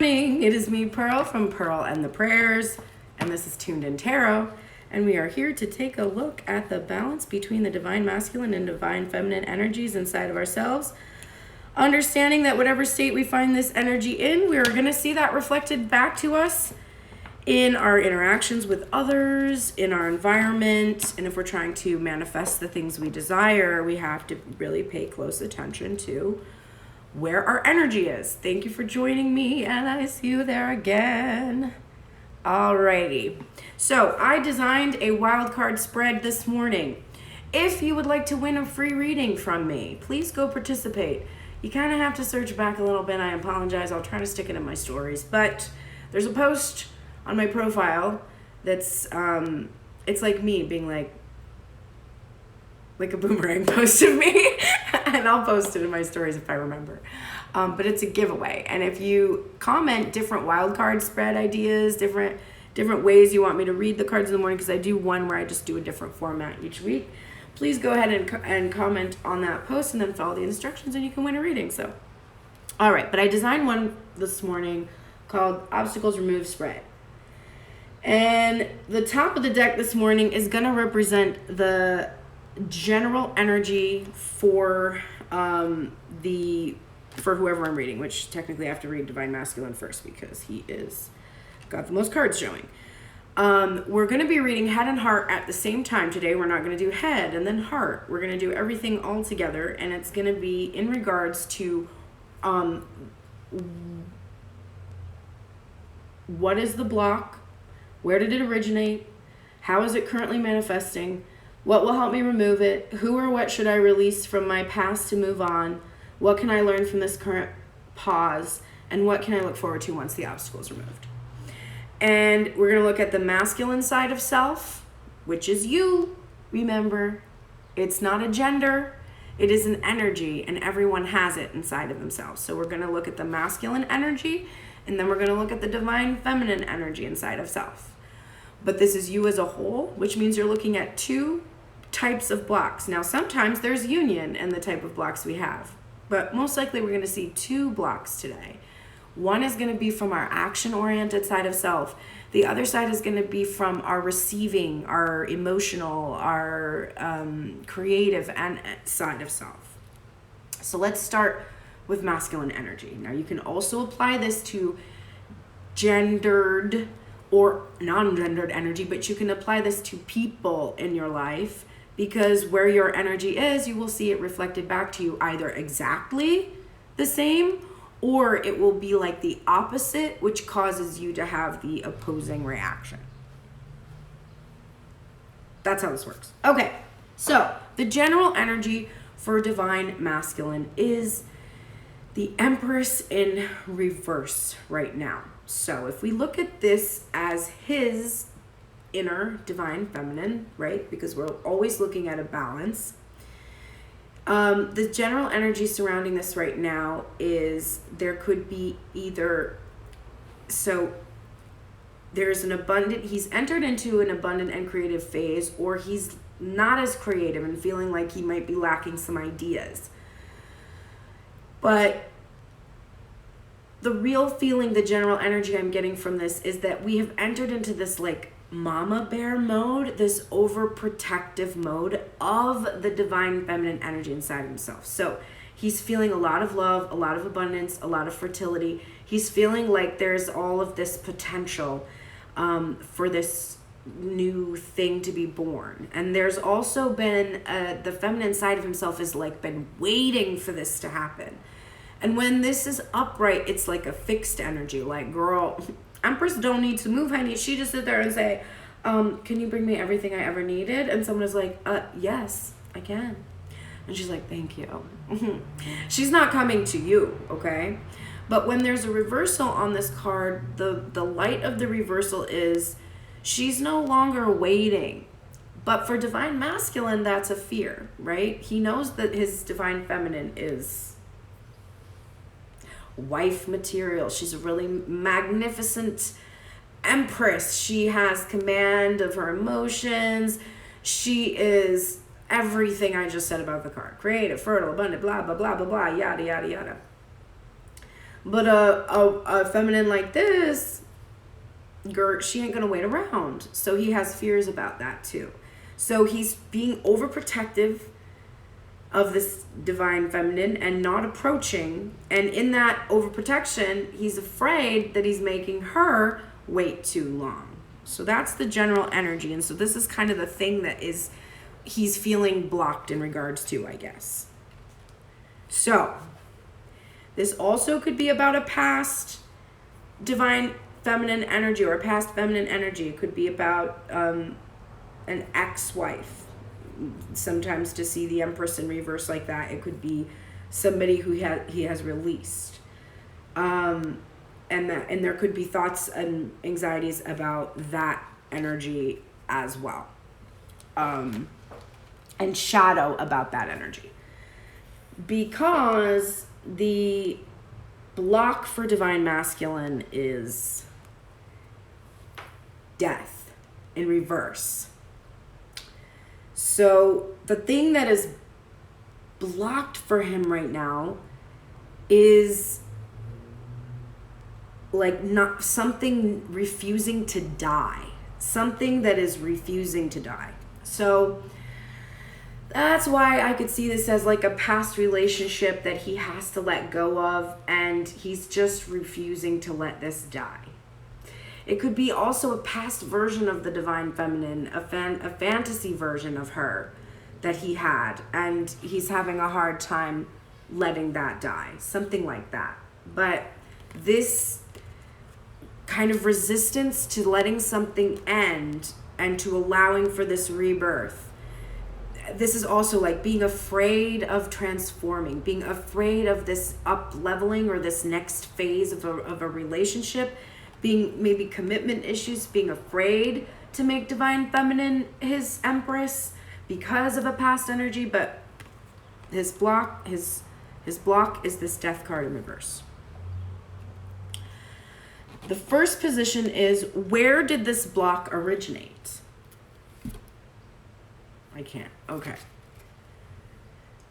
It is me, Pearl, from Pearl and the Prayers, and this is Tuned in Tarot, and we are here to take a look at the balance between the divine masculine and divine feminine energies inside of ourselves, understanding that whatever state we find this energy in, we are going to see that reflected back to us in our interactions with others, in our environment, and if we're trying to manifest the things we desire, we have to really pay close attention to where our energy is. Thank you for joining me, and I see you there again. Alrighty, so I designed a wildcard spread this morning. If you would like to win a free reading from me, please go participate. You kind of have to search back a little bit. I apologize. I'll try to stick it in my stories, but there's a post on my profile that's it's like me being like a boomerang post of me, and I'll post it in my stories if I remember. But it's a giveaway, and if you comment different wildcard spread ideas, different ways you want me to read the cards in the morning, because I do one where I just do a different format each week, please go ahead and comment on that post, and then follow the instructions, and you can win a reading. So, all right, but I designed one this morning called Obstacles Removed Spread. And the top of the deck this morning is going to represent the general energy for for whoever I'm reading, which technically I have to read Divine Masculine first because he is got the most cards showing. We're going to be reading head and heart at the same time today. We're not going to do head and then heart. We're going to do everything all together, and it's going to be in regards to what is the block, where did it originate, how is it currently manifesting, what will help me remove it, who or what should I release from my past to move on, what can I learn from this current pause, and what can I look forward to once the obstacle is removed. And we're going to look at the masculine side of self, which is you. Remember, it's not a gender, it is an energy, and everyone has it inside of themselves. So we're going to look at the masculine energy, and then we're going to look at the divine feminine energy inside of self. But this is you as a whole, which means you're looking at two types of blocks. Now, sometimes there's union in the type of blocks we have, but most likely we're going to see two blocks today. One is going to be from our action-oriented side of self. The other side is going to be from our receiving, our emotional, our creative and side of self. So let's start with masculine energy. Now, you can also apply this to gendered or non-gendered energy, but you can apply this to people in your life, because where your energy is, you will see it reflected back to you either exactly the same, or it will be like the opposite, which causes you to have the opposing reaction. That's how this works. Okay, so the general energy for divine masculine is the Empress in reverse right now. So if we look at this as his inner divine feminine, right? Because we're always looking at a balance. The general energy surrounding this right now is there could be either, so there's an abundant, he's entered into an abundant and creative phase, or he's not as creative and feeling like he might be lacking some ideas. But the real feeling, the general energy I'm getting from this is that we have entered into this like mama bear mode, this overprotective mode of the divine feminine energy inside himself. So he's feeling a lot of love, a lot of abundance, a lot of fertility. He's feeling like there's all of this potential for this new thing to be born. And there's also been the feminine side of himself has like been waiting for this to happen. And when this is upright, it's like a fixed energy. Like, girl, Empress don't need to move, honey. She just sit there and say, can you bring me everything I ever needed? And someone is like, yes, I can. And she's like, thank you. She's not coming to you, okay? But when there's a reversal on this card, the light of the reversal is she's no longer waiting. But for divine masculine, that's a fear, right? He knows that his divine feminine is wife material. She's a really magnificent empress. She has command of her emotions. She is everything I just said about the card. Creative, fertile, abundant, blah, blah, blah, blah, blah, yada, yada, yada. But a feminine like this, she ain't gonna wait around. So he has fears about that too. So he's being overprotective of this divine feminine and not approaching. And in that overprotection, he's afraid that he's making her wait too long. So that's the general energy. And so this is kind of the thing that he's feeling blocked in regards to, I guess. So this also could be about a past divine feminine energy or a past feminine energy. It could be about an ex-wife. Sometimes to see the Empress in reverse like that, it could be somebody who he has released. And there could be thoughts and anxieties about that energy as well. And shadow about that energy. Because the block for divine masculine is death in reverse. So the thing that is blocked for him right now is like not something refusing to die. Something that is refusing to die. So that's why I could see this as like a past relationship that he has to let go of, and he's just refusing to let this die. It could be also a past version of the divine feminine, a fantasy version of her that he had, and he's having a hard time letting that die. Something like that. But this kind of resistance to letting something end and to allowing for this rebirth, this is also like being afraid of transforming, being afraid of this up leveling or this next phase of a relationship, being maybe commitment issues, being afraid to make divine feminine his empress because of a past energy. But his block is this death card in reverse. The first position is, where did this block originate? I can't. Okay.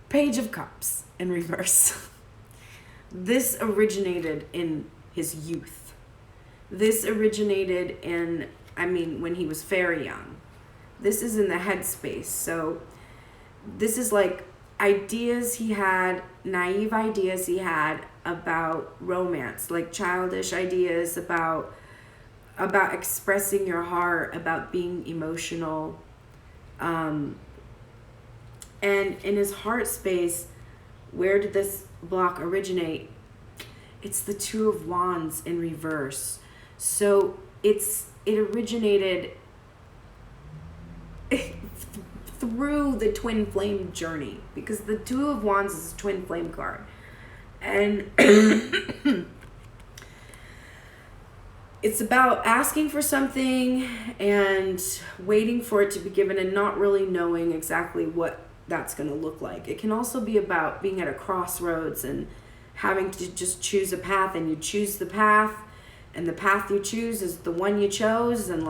Page of Cups in reverse. This originated in his youth. This originated when he was very young. This is in the headspace. So this is like ideas he had, naive ideas he had about romance, like childish ideas about expressing your heart, about being emotional. And in his heart space, where did this block originate? It's the Two of Wands in reverse. So it originated through the twin flame journey, because the Two of Wands is a twin flame card. And it's about asking for something and waiting for it to be given and not really knowing exactly what that's going to look like. It can also be about being at a crossroads and having to just choose a path, and you choose the path, and the path you choose is the one you chose, and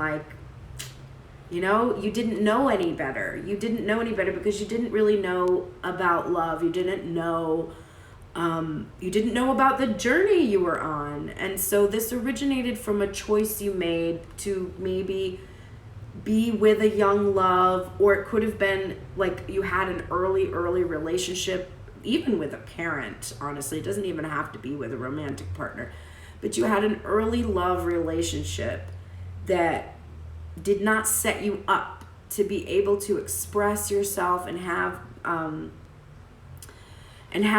you didn't know any better. You didn't know any better because you didn't really know about love. You didn't know about the journey you were on. And so this originated from a choice you made to maybe be with a young love, or it could have been like you had an early relationship, even with a parent. Honestly, it doesn't even have to be with a romantic partner, but you had an early love relationship that did not set you up to be able to express yourself and have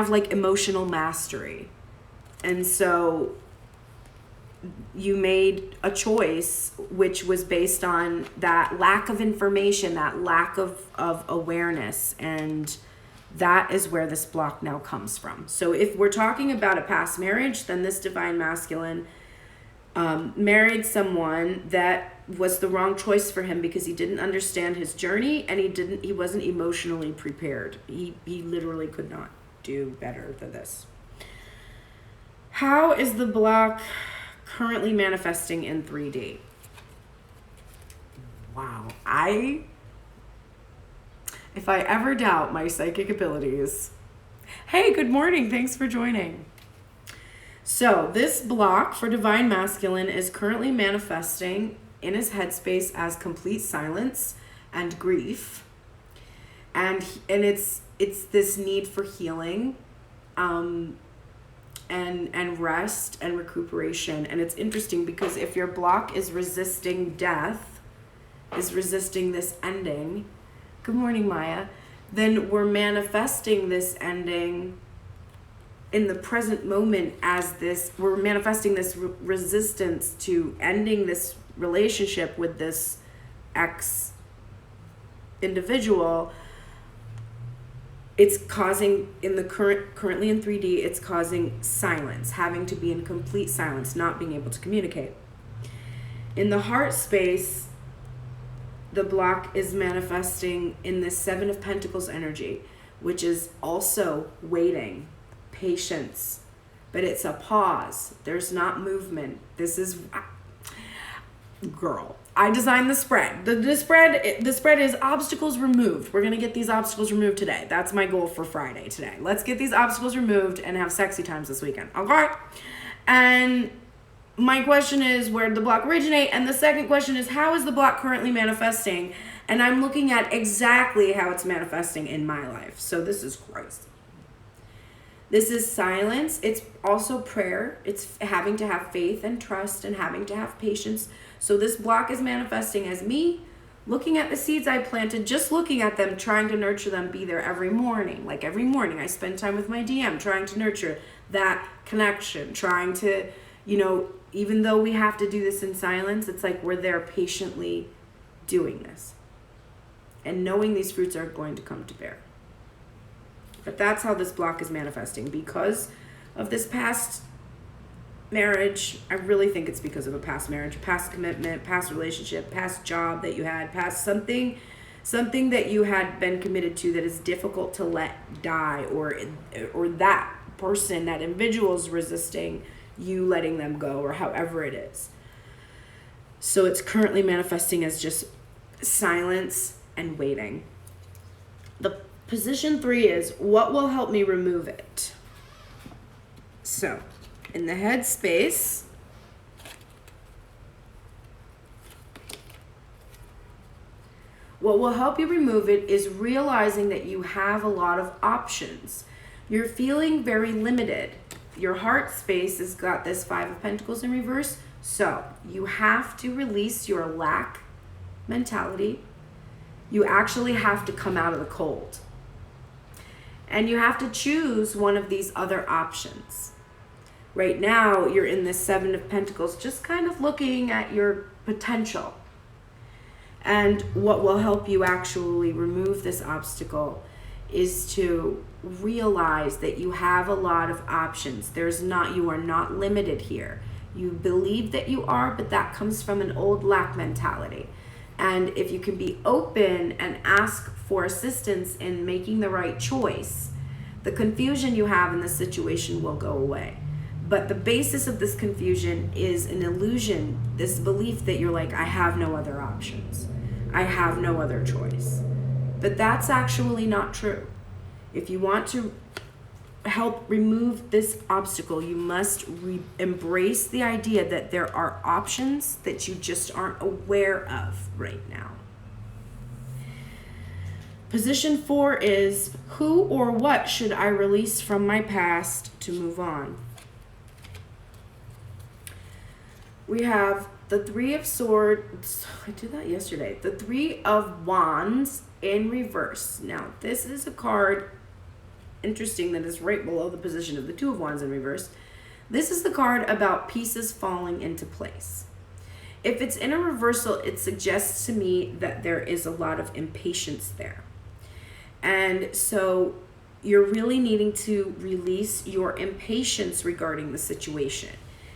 like emotional mastery. And so you made a choice which was based on that lack of information, that lack of awareness, and that is where this block now comes from. So if we're talking about a past marriage, then this divine masculine married someone that was the wrong choice for him because he didn't understand his journey, and he wasn't emotionally prepared. He literally could not do better than this. How is the block currently manifesting in 3D? Wow. If I ever doubt my psychic abilities. Hey, good morning. Thanks for joining. So this block for Divine Masculine is currently manifesting in his headspace as complete silence and grief. And it's this need for healing, and rest and recuperation. And it's interesting because if your block is resisting death, is resisting this ending, good morning, Maya, then we're manifesting this ending in the present moment as this, we're manifesting this resistance to ending this relationship with this ex individual. It's causing, in the currently in 3D, it's causing silence, having to be in complete silence, not being able to communicate. In the heart space, the block is manifesting in this 7 of Pentacles energy, which is also waiting, patience, but it's a pause. There's not movement. This is, girl, I designed the spread. The spread is obstacles removed. We're going to get these obstacles removed today. That's my goal for Friday today. Let's get these obstacles removed and have sexy times this weekend. Okay? And my question is, where did the block originate? And the second question is, how is the block currently manifesting? And I'm looking at exactly how it's manifesting in my life. So this is crazy. This is silence. It's also prayer. It's having to have faith and trust and having to have patience. So this block is manifesting as me looking at the seeds I planted, just looking at them, trying to nurture them, be there every morning. Like every morning I spend time with my DM, trying to nurture that connection, trying to, even though we have to do this in silence, it's like we're there patiently doing this and knowing these fruits are going to come to bear. But that's how this block is manifesting. Because of this past marriage, I really think it's because of a past marriage, past commitment, past relationship, past job that you had, past something that you had been committed to that is difficult to let die, or that person, that individual is resisting you letting them go, or however it is. So it's currently manifesting as just silence and waiting. The position 3 is, what will help me remove it? So, in the head space, what will help you remove it is realizing that you have a lot of options. You're feeling very limited. Your heart space has got this 5 of Pentacles in reverse. So, you have to release your lack mentality. You actually have to come out of the cold. And you have to choose one of these other options. Right now, you're in this 7 of Pentacles, just kind of looking at your potential. And what will help you actually remove this obstacle is to realize that you have a lot of options. You are not limited here. You believe that you are, but that comes from an old lack mentality. And if you can be open and ask for assistance in making the right choice, the confusion you have in this situation will go away. But the basis of this confusion is an illusion, this belief that you're like, I have no other options. I have no other choice. But that's actually not true. If you want to help remove this obstacle, you must embrace the idea that there are options that you just aren't aware of right now. Position 4 is, who or what should I release from my past to move on? We have the 3 of Swords. I did that yesterday. The 3 of Wands in reverse. Now, this is a card, interesting, that is right below the position of the 2 of Wands in reverse. This is the card about pieces falling into place. If it's in a reversal, it suggests to me that there is a lot of impatience there. And so you're really needing to release your impatience regarding the situation.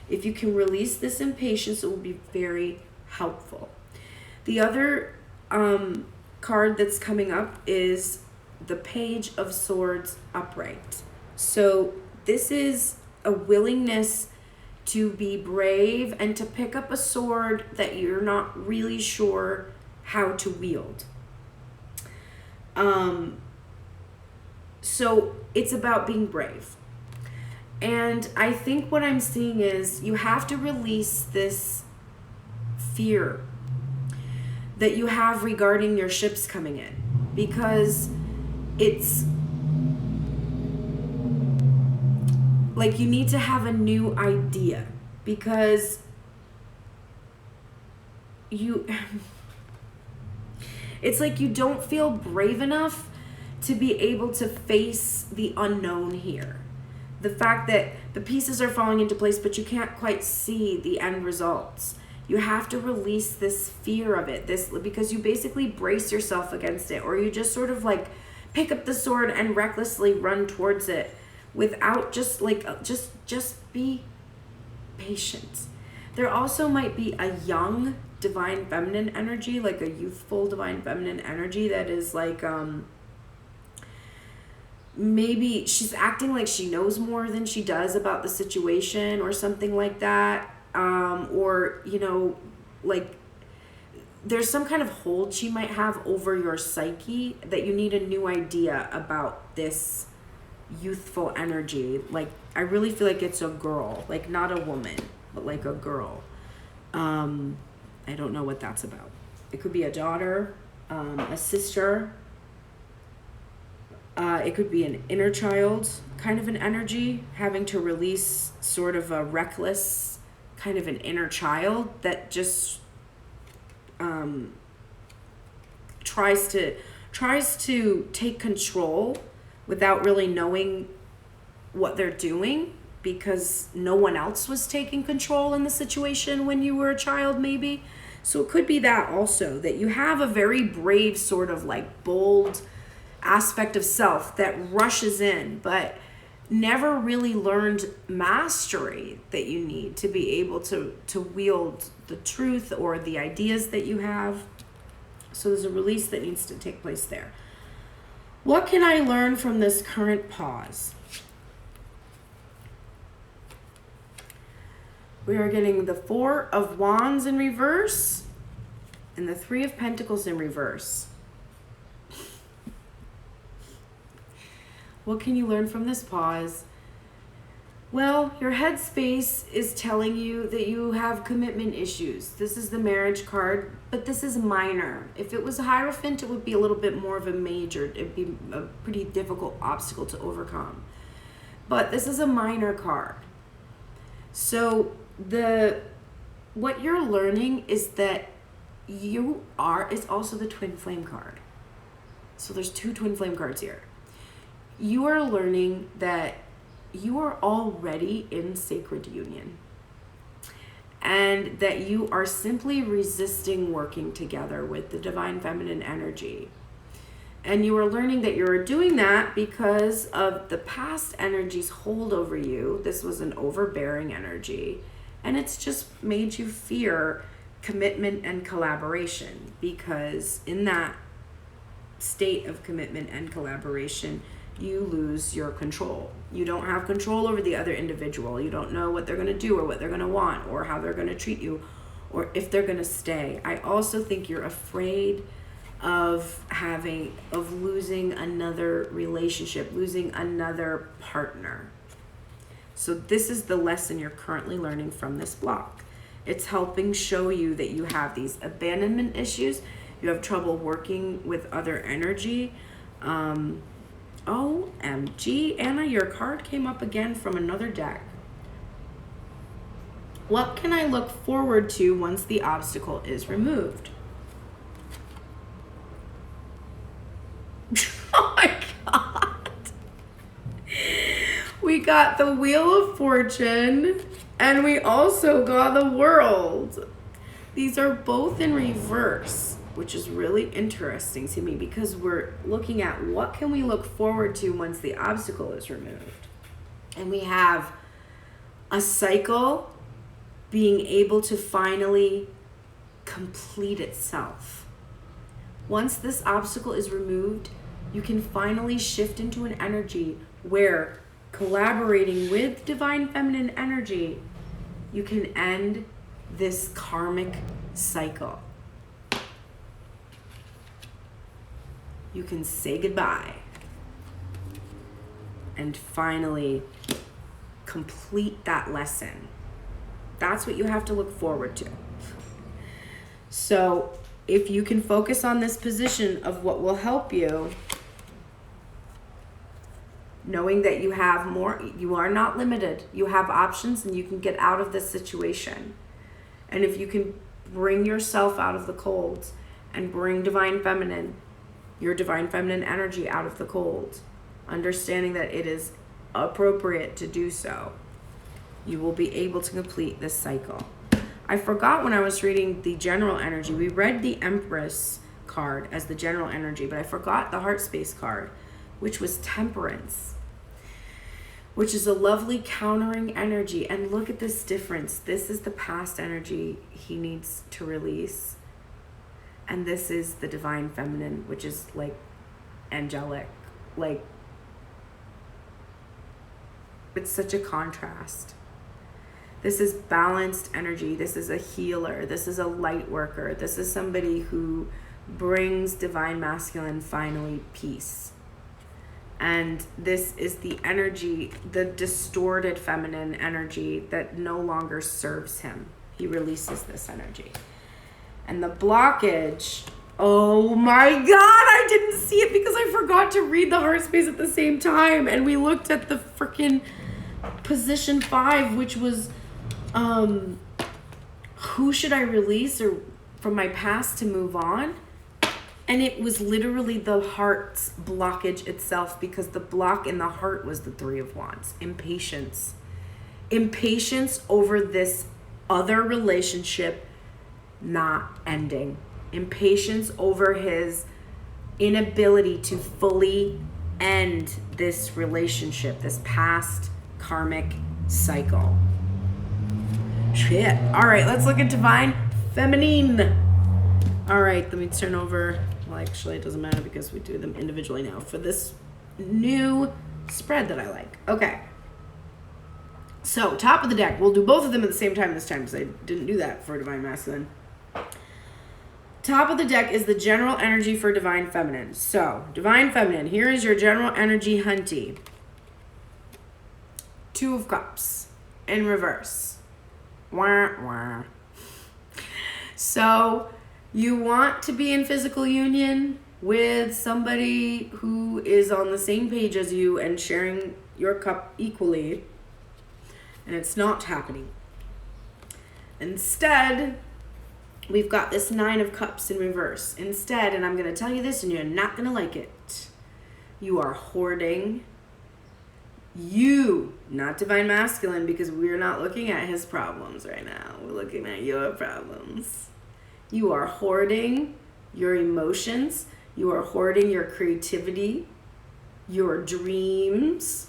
If you can release this impatience, it will be very helpful. The other card that's coming up is the Page of Swords upright. So this is a willingness to be brave and to pick up a sword that you're not really sure how to wield. So it's about being brave. And I think what I'm seeing is you have to release this fear that you have regarding your ships coming in, because it's like you need to have a new idea, because it's like you don't feel brave enough to be able to face the unknown here. The fact that the pieces are falling into place, but you can't quite see the end results. You have to release this fear of it, because you basically brace yourself against it, or you just sort of like pick up the sword and recklessly run towards it without just be patient. There also might be a young divine feminine energy, like a youthful divine feminine energy that is like, maybe she's acting like she knows more than she does about the situation or something like that. Or, you know, like there's some kind of hold she might have over your psyche that you need a new idea about this youthful energy. Like, I really feel like it's a girl, like not a woman, but like a girl. I don't know what that's about. It could be a daughter, a sister. It could be an inner child kind of an energy, having to release sort of a reckless kind of an inner child that just tries to take control without really knowing what they're doing, because no one else was taking control in the situation when you were a child, maybe. So it could be that also, that you have a very brave sort of like bold aspect of self that rushes in, but never really learned mastery that you need to be able to wield the truth or the ideas that you have. So there's a release that needs to take place there. What can I learn from this current pause? We are getting the 4 of Wands in reverse and the 3 of Pentacles in reverse. What can you learn from this pause? Well, your headspace is telling you that you have commitment issues. This is the marriage card, but this is minor. If it was a Hierophant, it would be a little bit more of a major. It'd be a pretty difficult obstacle to overcome. But this is a minor card. So what you're learning is that it's also the Twin Flame card. So there's 2 Twin Flame cards here. You are learning that you are already in sacred union, and that you are simply resisting working together with the divine feminine energy. And you are learning that you're doing that because of the past energy's hold over you. This was an overbearing energy, and it's just made you fear commitment and collaboration, because in that state of commitment and collaboration, you lose your control. You don't have control over the other individual. You don't know what they're going to do or what they're going to want or how they're going to treat you or if they're going to stay. I also think you're afraid of losing another relationship, losing another partner. So this is the lesson you're currently learning from this block. It's helping show you that you have these abandonment issues. You have trouble working with other energy. OMG, Anna, your card came up again from another deck. What can I look forward to once the obstacle is removed? Oh my God. We got the Wheel of Fortune and we also got the World. These are both in reverse, which is really interesting to me, because we're looking at what can we look forward to once the obstacle is removed. And we have a cycle being able to finally complete itself. Once this obstacle is removed, you can finally shift into an energy where, collaborating with divine feminine energy, you can end this karmic cycle. You can say goodbye and finally complete that lesson. That's what you have to look forward to. So if you can focus on this position of what will help you, knowing that you have more, you are not limited. You have options and you can get out of this situation. And if you can bring yourself out of the cold and bring divine feminine, your divine feminine energy out of the cold, understanding that it is appropriate to do so, you will be able to complete this cycle. I forgot when I was reading the general energy, we read the Empress card as the general energy, but I forgot the heart space card, which was temperance, which is a lovely countering energy. And look at this difference. This is the past energy he needs to release. And this is the divine feminine, which is like angelic. Like, it's such a contrast. This is balanced energy. This is a healer. This is a light worker. This is somebody who brings divine masculine, finally, peace. And this is the energy, the distorted feminine energy that no longer serves him. He releases this energy. And the blockage, oh my God, I didn't see it because I forgot to read the heart space at the same time. And we looked at the freaking position 5, which was, who should I release or from my past to move on? And it was literally the heart's blockage itself, because the block in the heart was the 3 of Wands. Impatience. Impatience over this other relationship not ending. Impatience over his inability to fully end this relationship, this past karmic cycle. Shit. All right, let's look at divine feminine. All right, let me turn over. Well, actually, it doesn't matter because we do them individually now for this new spread that I like. Okay. So, top of the deck. We'll do both of them at the same time this time because I didn't do that for divine masculine. Top of the deck is the general energy for divine feminine. So, divine feminine, here is your general energy, hunty. 2 of Cups in reverse. Wah, wah. So, you want to be in physical union with somebody who is on the same page as you and sharing your cup equally, and it's not happening. Instead, we've got this 9 of Cups in reverse. Instead, and I'm going to tell you this and you're not going to like it, you are hoarding. You, not divine masculine, because we're not looking at his problems right now. We're looking at your problems. You are hoarding your emotions. You are hoarding your creativity, your dreams,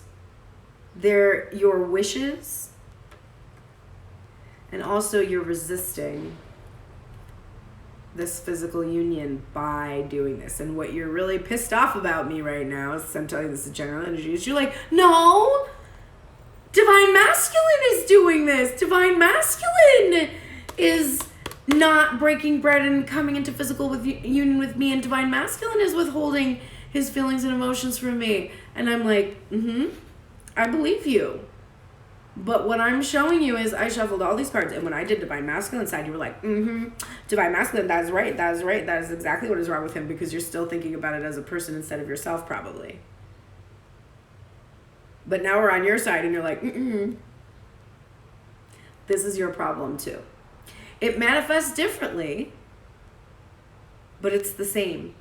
your wishes, and also you're resisting this physical union by doing this. And what you're really pissed off about me right now, is I'm telling you this is general energy, is you're like, no, divine masculine is doing this. Divine masculine is not breaking bread and coming into physical union with me, and divine masculine is withholding his feelings and emotions from me. And I'm like, I believe you. But what I'm showing you is I shuffled all these cards, and when I did divine masculine side, you were like, divine masculine, that is right, that is right, that is exactly what is wrong with him, because you're still thinking about it as a person instead of yourself, probably. But now we're on your side, and you're like, this is your problem too. It manifests differently, but it's the same.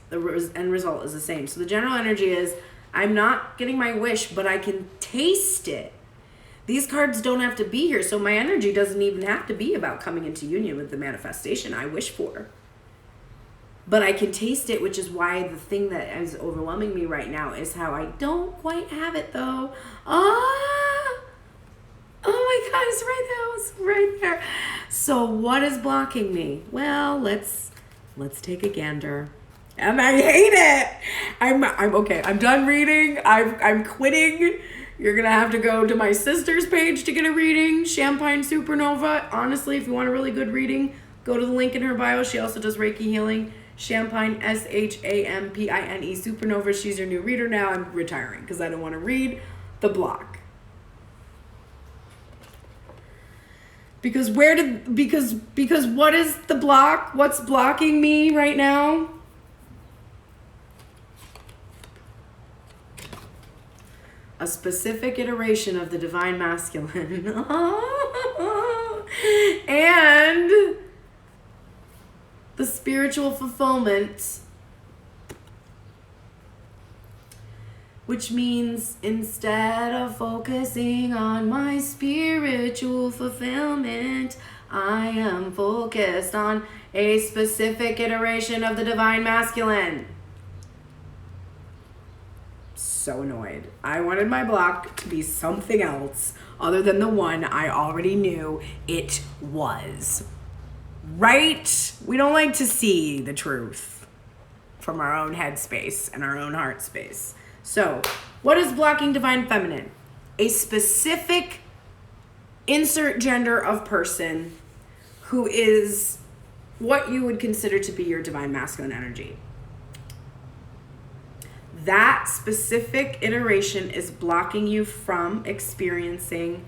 The end result is the same. So the general energy is, I'm not getting my wish, but I can taste it. These cards don't have to be here, so my energy doesn't even have to be about coming into union with the manifestation I wish for. But I can taste it, which is why the thing that is overwhelming me right now is how I don't quite have it, though. Oh my God, it's right there. It's right there. So what is blocking me? Well, let's take a gander. And I hate it. I'm okay. I'm done reading. I'm quitting. You're gonna have to go to my sister's page to get a reading. Champagne Supernova. Honestly, if you want a really good reading, go to the link in her bio. She also does Reiki healing. Champagne, Shampine Supernova. She's your new reader now. I'm retiring because I don't want to read the block. Because because what is the block? What's blocking me right now? A specific iteration of the divine masculine. And the spiritual fulfillment, which means instead of focusing on my spiritual fulfillment, I am focused on a specific iteration of the divine masculine. So annoyed. I wanted my block to be something else other than the one I already knew it was. Right? We don't like to see the truth from our own head space and our own heart space. So, what is blocking divine feminine? A specific insert gender of person who is what you would consider to be your divine masculine energy. That specific iteration is blocking you from experiencing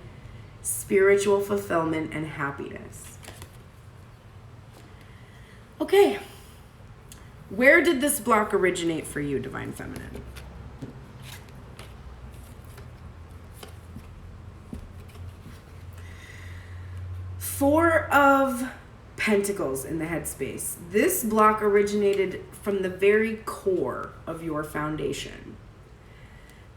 spiritual fulfillment and happiness. Okay. Where did this block originate for you, divine feminine? Four of Pentacles in the headspace. This block originated from the very core of your foundation.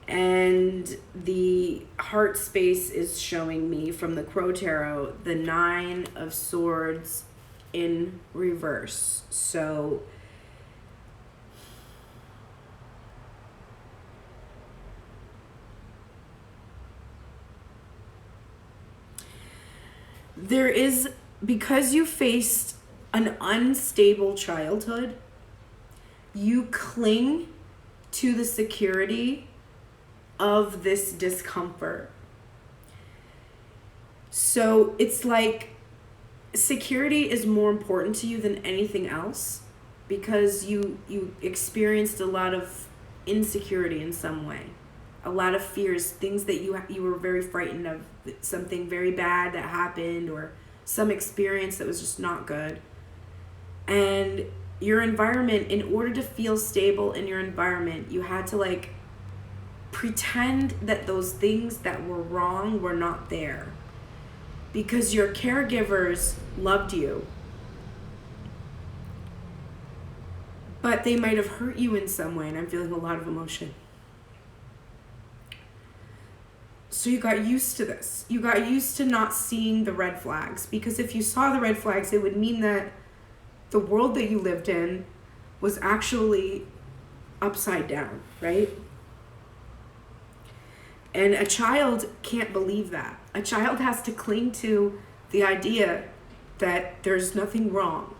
And the heart space is showing me from the Crow Tarot the 9 of Swords in reverse. So there is, because you faced an unstable childhood, you cling to the security of this discomfort. So it's like security is more important to you than anything else because you experienced a lot of insecurity in some way. A lot of fears, things that you were very frightened of, something very bad that happened or some experience that was just not good. And your environment, in order to feel stable in your environment, you had to like pretend that those things that were wrong were not there because your caregivers loved you. But they might have hurt you in some way, and I'm feeling a lot of emotion. So you got used to this. You got used to not seeing the red flags, because if you saw the red flags, it would mean that the world that you lived in was actually upside down, right? And a child can't believe that. A child has to cling to the idea that there's nothing wrong.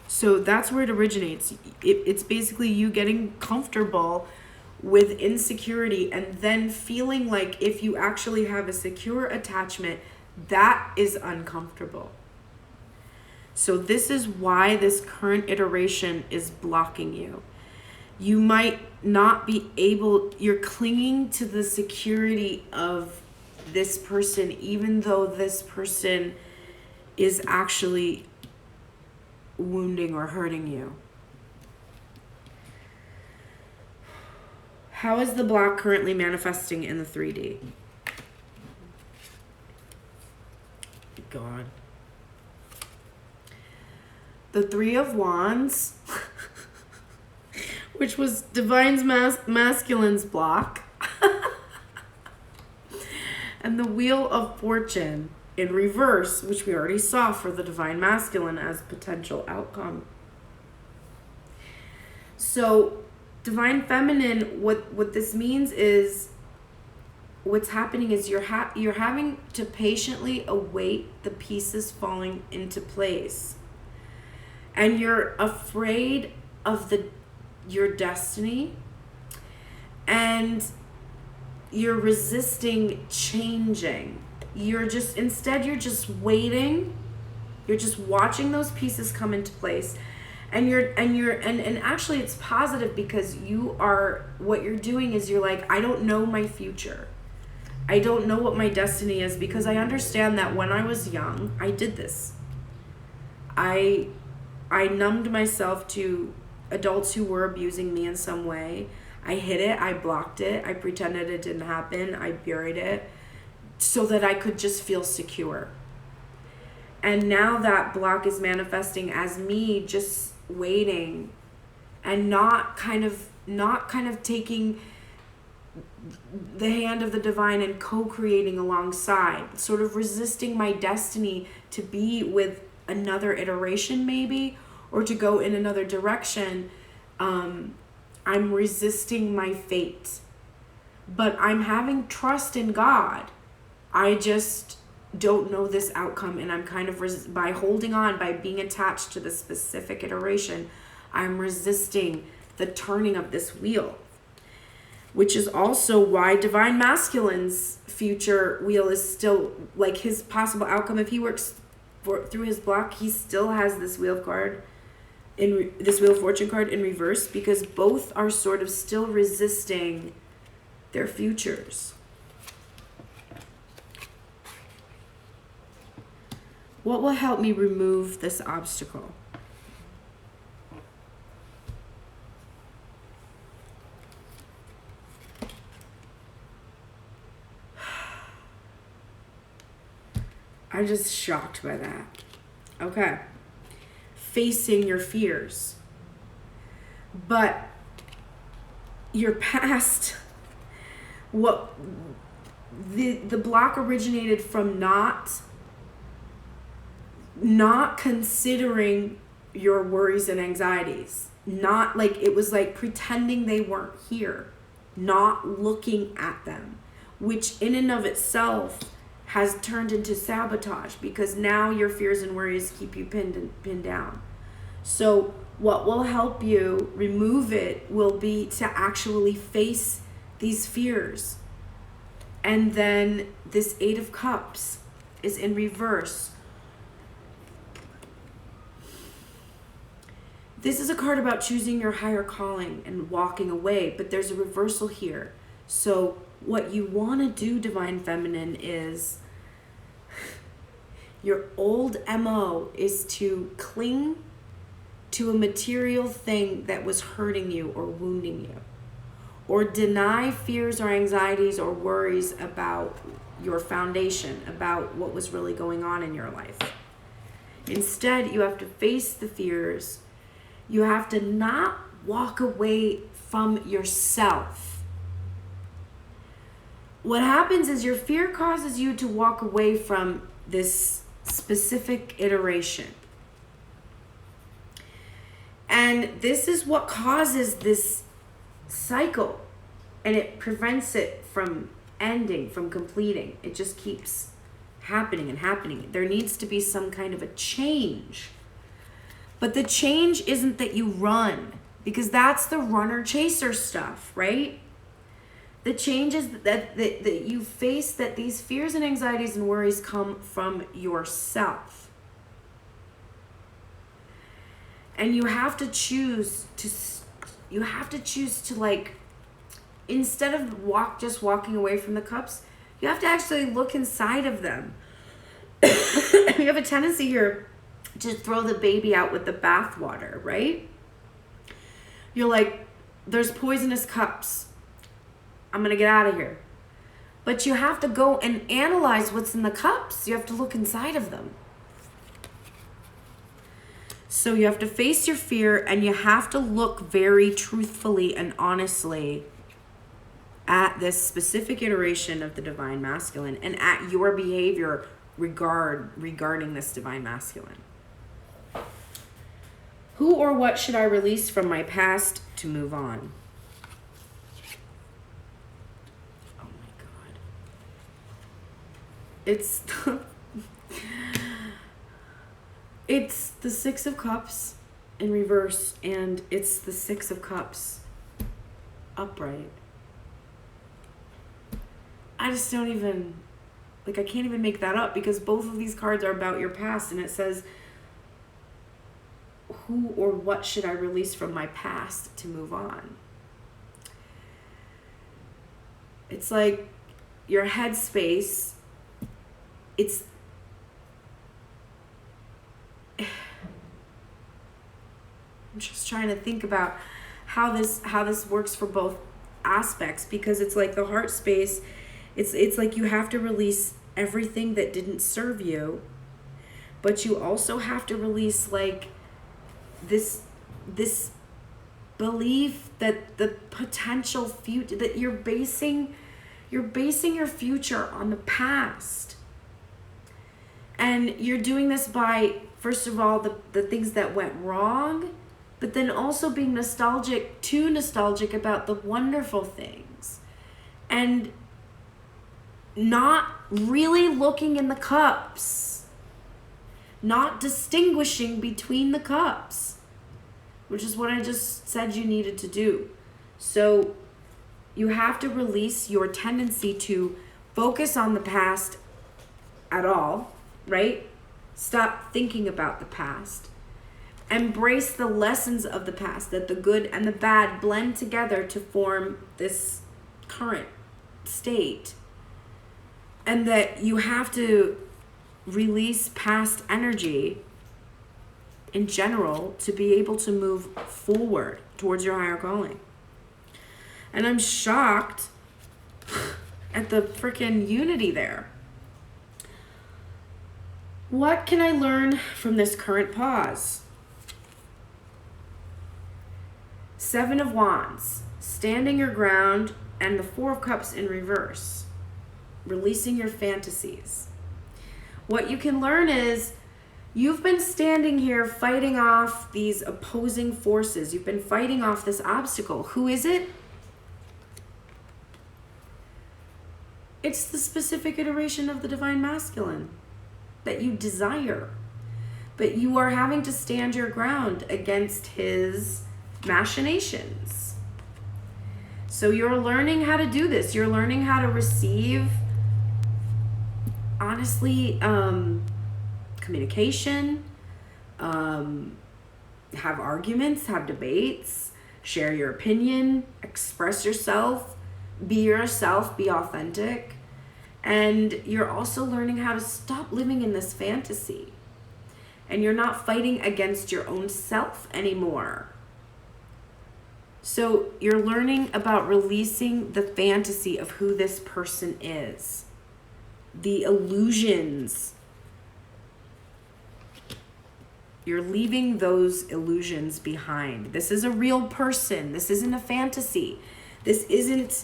So that's where it originates. It's basically you getting comfortable with insecurity and then feeling like if you actually have a secure attachment, that is uncomfortable. So this is why this current iteration is blocking you. You might not be able, you're clinging to the security of this person, even though this person is actually wounding or hurting you. How is the block currently manifesting in the 3D? God. The 3 of Wands, which was Divine's Masculine's block, and the Wheel of Fortune in reverse, which we already saw for the Divine Masculine as potential outcome. So Divine Feminine, what this means is, what's happening is you're having to patiently await the pieces falling into place. And you're afraid of your destiny, and you're resisting changing. You're just waiting. You're just watching those pieces come into place. And actually it's positive, because what you're doing is you're like, I don't know my future. I don't know what my destiny is, because I understand that when I was young, I did this. I numbed myself to adults who were abusing me in some way. I hid it, I blocked it, I pretended it didn't happen, I buried it so that I could just feel secure. And now that block is manifesting as me just waiting and not kind of taking the hand of the divine and co-creating alongside, sort of resisting my destiny to be with another iteration maybe, or to go in another direction. I'm resisting my fate, but I'm having trust in God. I just don't know this outcome, and I'm kind of by holding on, by being attached to the specific iteration, I'm resisting the turning of this wheel, which is also why Divine Masculine's future wheel is still, like, his possible outcome. If he works through his block, he still has this wheel card, this Wheel of Fortune card in reverse, because both are sort of still resisting their futures. What will help me remove this obstacle? I'm just shocked by that. Okay. Facing your fears. But your past, what the block originated from not considering your worries and anxieties. Not like, it was like pretending they weren't here, not looking at them, which in and of itself has turned into sabotage, because now your fears and worries keep you pinned down. So what will help you remove it will be to actually face these fears. And then this Eight of Cups is in reverse. This is a card about choosing your higher calling and walking away, but there's a reversal here. So what you want to do, Divine Feminine, is your old MO is to cling to a material thing that was hurting you or wounding you, or deny fears or anxieties or worries about your foundation, about what was really going on in your life. Instead, you have to face the fears. You have to not walk away from yourself. What happens is your fear causes you to walk away from this specific iteration. And this is what causes this cycle, and it prevents it from ending, from completing. It just keeps happening and happening. There needs to be some kind of a change. But the change isn't that you run, because that's the runner chaser stuff, right? The change is that you face that these fears and anxieties and worries come from yourself. And you have to choose to like, instead of just walking away from the cups, you have to actually look inside of them. You have a tendency here to throw the baby out with the bathwater, right? You're like, there's poisonous cups. I'm going to get out of here. But you have to go and analyze what's in the cups. You have to look inside of them. So you have to face your fear, and you have to look very truthfully and honestly at this specific iteration of the Divine Masculine and at your behavior regarding this Divine Masculine. Who or what should I release from my past to move on? Oh my God. It's the Six of Cups in reverse, and it's the Six of Cups upright. I just don't even, I can't even make that up, because both of these cards are about your past, and it says, who or what should I release from my past to move on? It's like your headspace, it's I'm just trying to think about how this works for both aspects, because it's like the heart space, it's like you have to release everything that didn't serve you, but you also have to release like this belief that the potential future, that you're basing your future on the past. And you're doing this by, first of all, the things that went wrong, but then also being nostalgic about the wonderful things. And not really looking in the cups. Not distinguishing between the cups. Which is what I just said you needed to do. So you have to release your tendency to focus on the past at all, right? Stop thinking about the past. Embrace the lessons of the past, that the good and the bad blend together to form this current state. And that you have to release past energy in general to be able to move forward towards your higher calling. And I'm shocked at the freaking unity there. What can I learn from this current pause? 7 of Wands, standing your ground, and the 4 of Cups in reverse, releasing your fantasies. What you can learn is you've been standing here fighting off these opposing forces. You've been fighting off this obstacle. Who is it? It's the specific iteration of the Divine Masculine that you desire. But you are having to stand your ground against his machinations. So you're learning how to do this. You're learning how to receive, honestly, communication, have arguments, have debates, share your opinion, express yourself, be authentic. And you're also learning how to stop living in this fantasy. And you're not fighting against your own self anymore. So you're learning about releasing the fantasy of who this person is. The illusions. You're leaving those illusions behind. This is a real person. This isn't a fantasy. This isn't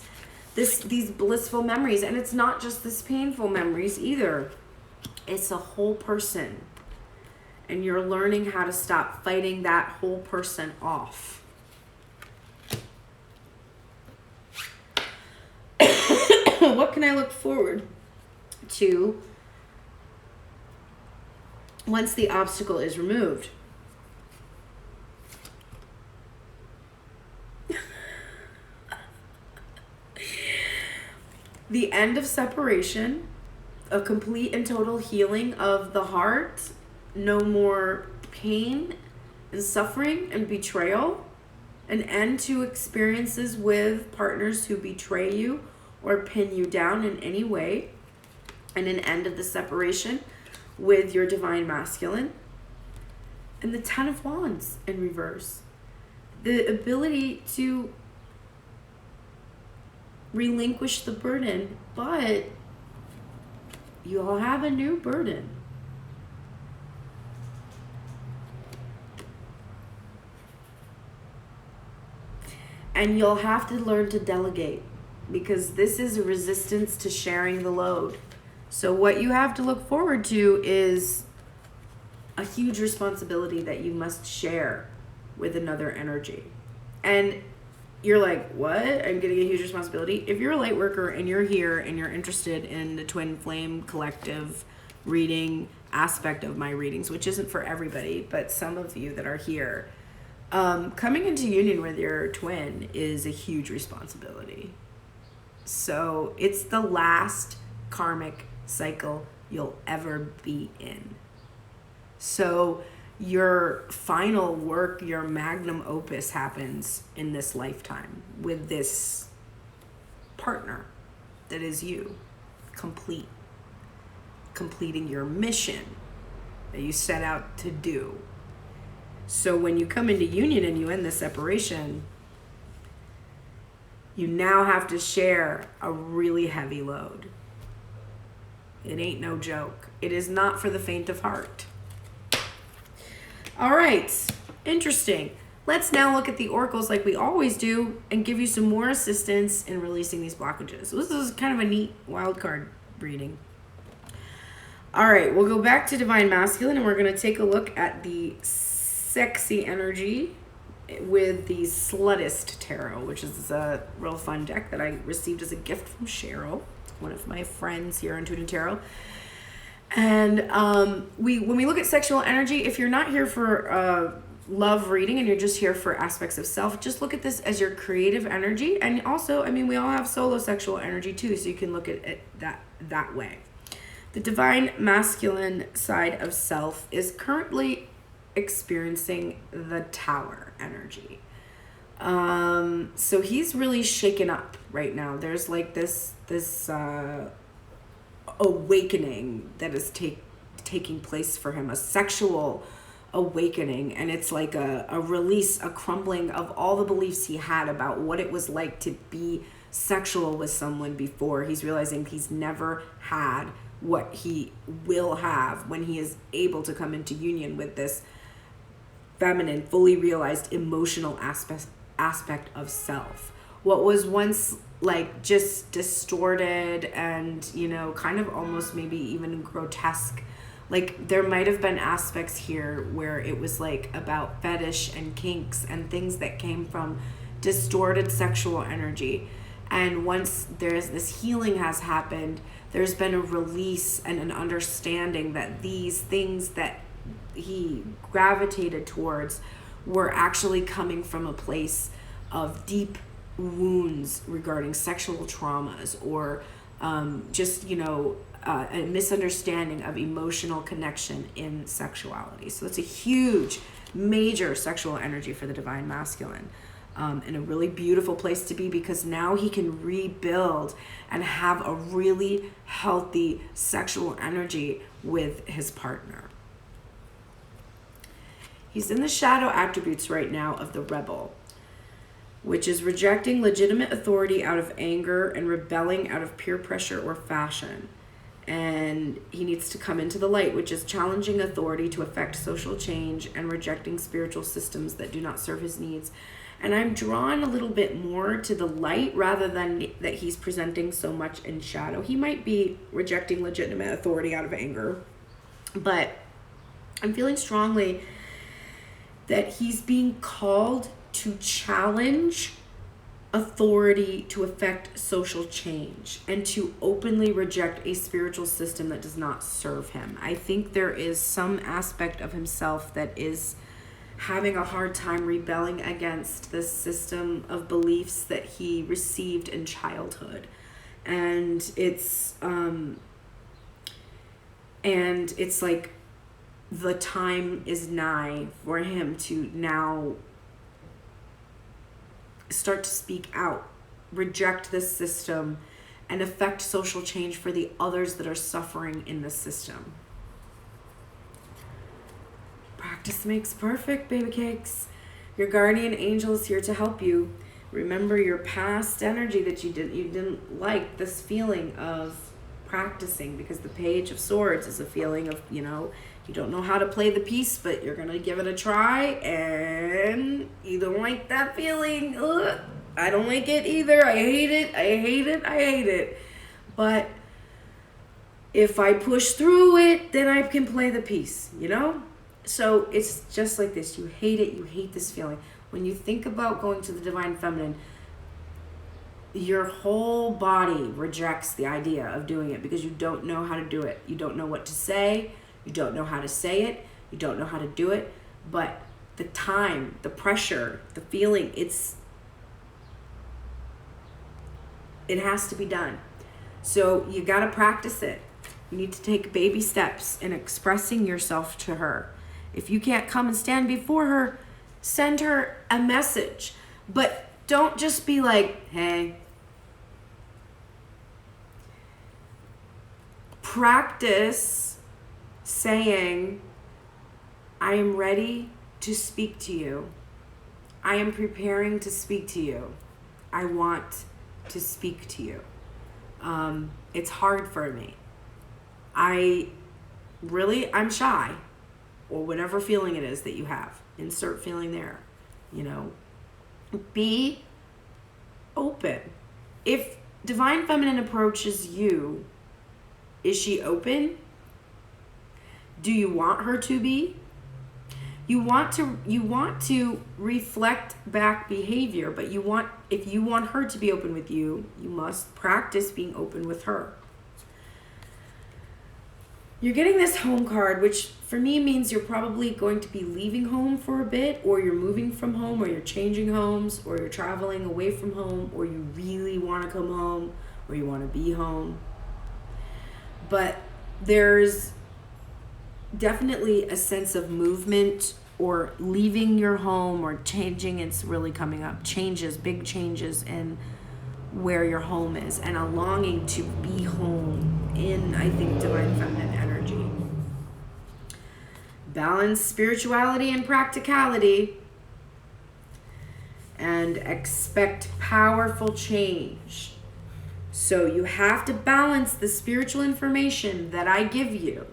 these blissful memories. And it's not just this painful memories either. It's a whole person. And you're learning how to stop fighting that whole person off. What can I look forward to once the obstacle is removed? The end of separation, a complete and total healing of the heart, no more pain and suffering and betrayal, an end to experiences with partners who betray you or pin you down in any way, and an end of the separation with your Divine Masculine, and the 10 of Wands in reverse. The ability to relinquish the burden, but you all have a new burden. And you'll have to learn to delegate, because this is a resistance to sharing the load. So what you have to look forward to is a huge responsibility that you must share with another energy. And you're like, what? I'm getting a huge responsibility? If you're a light worker and you're here and you're interested in the Twin Flame Collective reading aspect of my readings, which isn't for everybody, but some of you that are here, coming into union with your twin is a huge responsibility. So it's the last karmic cycle you'll ever be in. So your final work, your magnum opus happens in this lifetime with this partner that is you. completing your mission that you set out to do. So when you come into union and you end the separation, you now have to share a really heavy load. It ain't no joke. It is not for the faint of heart. All right, interesting. Let's now look at the oracles like we always do and give you some more assistance in releasing these blockages. So this is kind of a neat wild card reading. All right, we'll go back to Divine Masculine and we're going to take a look at the sexy energy with the Sluttist Tarot, which is a real fun deck that I received as a gift from Cheryl, one of my friends here on Untitled Tarot. And when we look at sexual energy, if you're not here for love reading and you're just here for aspects of self, just look at this as your creative energy. And also, I mean, we all have solo sexual energy too, so you can look at it that way. The Divine Masculine side of self is currently experiencing the Tower energy. So he's really shaken up right now. There's like this awakening that is taking place for him, a sexual awakening, and it's like a release, a crumbling of all the beliefs he had about what it was like to be sexual with someone before. He's realizing he's never had what he will have when he is able to come into union with this feminine, fully realized emotional aspect of self. What was once like just distorted and, you know, kind of almost maybe even grotesque. Like there might have been aspects here where it was like about fetish and kinks and things that came from distorted sexual energy. And once there's this healing has happened, there's been a release and an understanding that these things that he gravitated towards were actually coming from a place of deep wounds regarding sexual traumas or just, you know, a misunderstanding of emotional connection in sexuality. So it's a huge, major sexual energy for the Divine Masculine. And a really beautiful place to be, because now he can rebuild and have a really healthy sexual energy with his partner. He's in the shadow attributes right now of the Rebel, which is rejecting legitimate authority out of anger and rebelling out of peer pressure or fashion. And he needs to come into the light, which is challenging authority to affect social change and rejecting spiritual systems that do not serve his needs. And I'm drawn a little bit more to the light rather than that he's presenting so much in shadow. He might be rejecting legitimate authority out of anger, but I'm feeling strongly that he's being called to challenge authority to affect social change and to openly reject a spiritual system that does not serve him. I think there is some aspect of himself that is having a hard time rebelling against the system of beliefs that he received in childhood. And it's like the time is nigh for him to now start to speak out, reject this system, and affect social change for the others that are suffering in the system. Practice makes perfect, baby cakes. Your guardian angel is here to help you. Remember your past energy that you didn't like, this feeling of practicing, because the Page of Swords is a feeling of, you know, you don't know how to play the piece, but you're going to give it a try, and you don't like that feeling. Ugh, I don't like it either. I hate it. But if I push through it, then I can play the piece, you know? So it's just like this. You hate it. You hate this feeling. When you think about going to the Divine Feminine, your whole body rejects the idea of doing it because you don't know how to do it. You don't know what to say. You don't know how to say it. You don't know how to do it. But the time, the pressure, the feeling, it has to be done. So you got to practice it. You need to take baby steps in expressing yourself to her. If you can't come and stand before her, send her a message. But don't just be like, hey. practice saying, I am ready to speak to you. I am preparing to speak to you. I want to speak to you. It's hard for me. I'm shy, or whatever feeling it is that you have. Insert feeling there, Be open. If Divine Feminine approaches you, is she open? Do you want her to be? You want to reflect back behavior, but if you want her to be open with you, you must practice being open with her. You're getting this home card, which for me means you're probably going to be leaving home for a bit, or you're moving from home, or you're changing homes, or you're traveling away from home, or you really want to come home, or you want to be home. But there's definitely a sense of movement or leaving your home or changing. It's really coming up. Big changes in where your home is, and a longing to be home in, I think, Divine Feminine energy. Balance spirituality and practicality, and expect powerful change. So you have to balance the spiritual information that I give you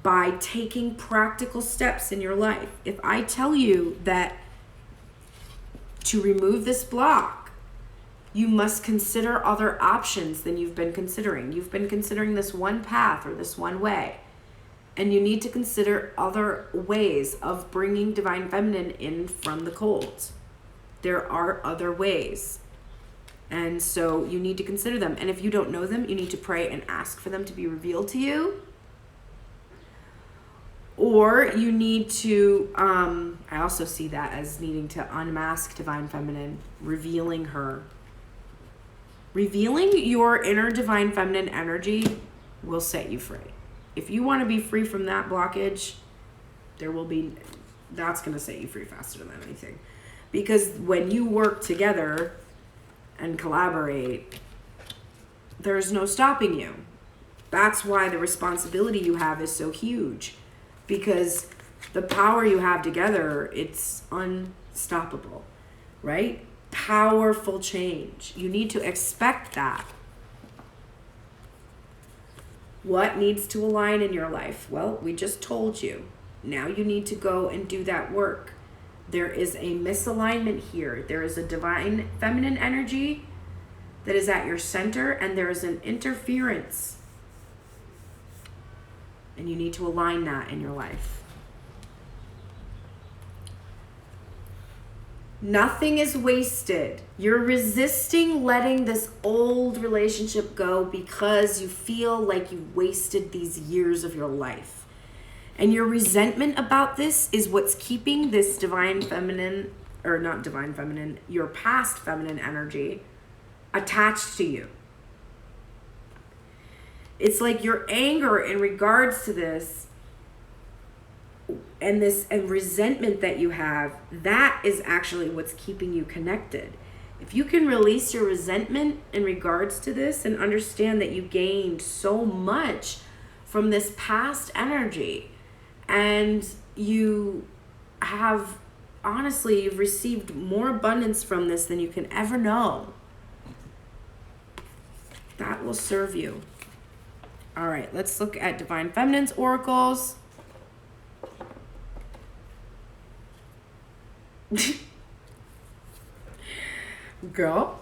by taking practical steps in your life. If I tell you that to remove this block, you must consider other options than you've been considering. You've been considering this one path or this one way, and you need to consider other ways of bringing Divine Feminine in from the cold. There are other ways. And so you need to consider them. And if you don't know them, you need to pray and ask for them to be revealed to you. Or you need to, I also see that as needing to unmask Divine Feminine, revealing her. Revealing your inner Divine Feminine energy will set you free. If you want to be free from that blockage, that's going to set you free faster than anything. Because when you work together and collaborate, there's no stopping you. That's why the responsibility you have is so huge. Because the power you have together, it's unstoppable, right? Powerful change. You need to expect that. What needs to align in your life? Well, we just told you. Now you need to go and do that work. There is a misalignment here. There is a Divine Feminine energy that is at your center, and there is an interference. And you need to align that in your life. Nothing is wasted. You're resisting letting this old relationship go because you feel like you wasted these years of your life. And your resentment about this is what's keeping this Divine Feminine, or not Divine Feminine, your past feminine energy attached to you. It's like your anger in regards to this and resentment that you have, that is actually what's keeping you connected. If you can release your resentment in regards to this and understand that you gained so much from this past energy, and you have, honestly, you've received more abundance from this than you can ever know, that will serve you. All right, let's look at Divine Feminine's oracles. Girl,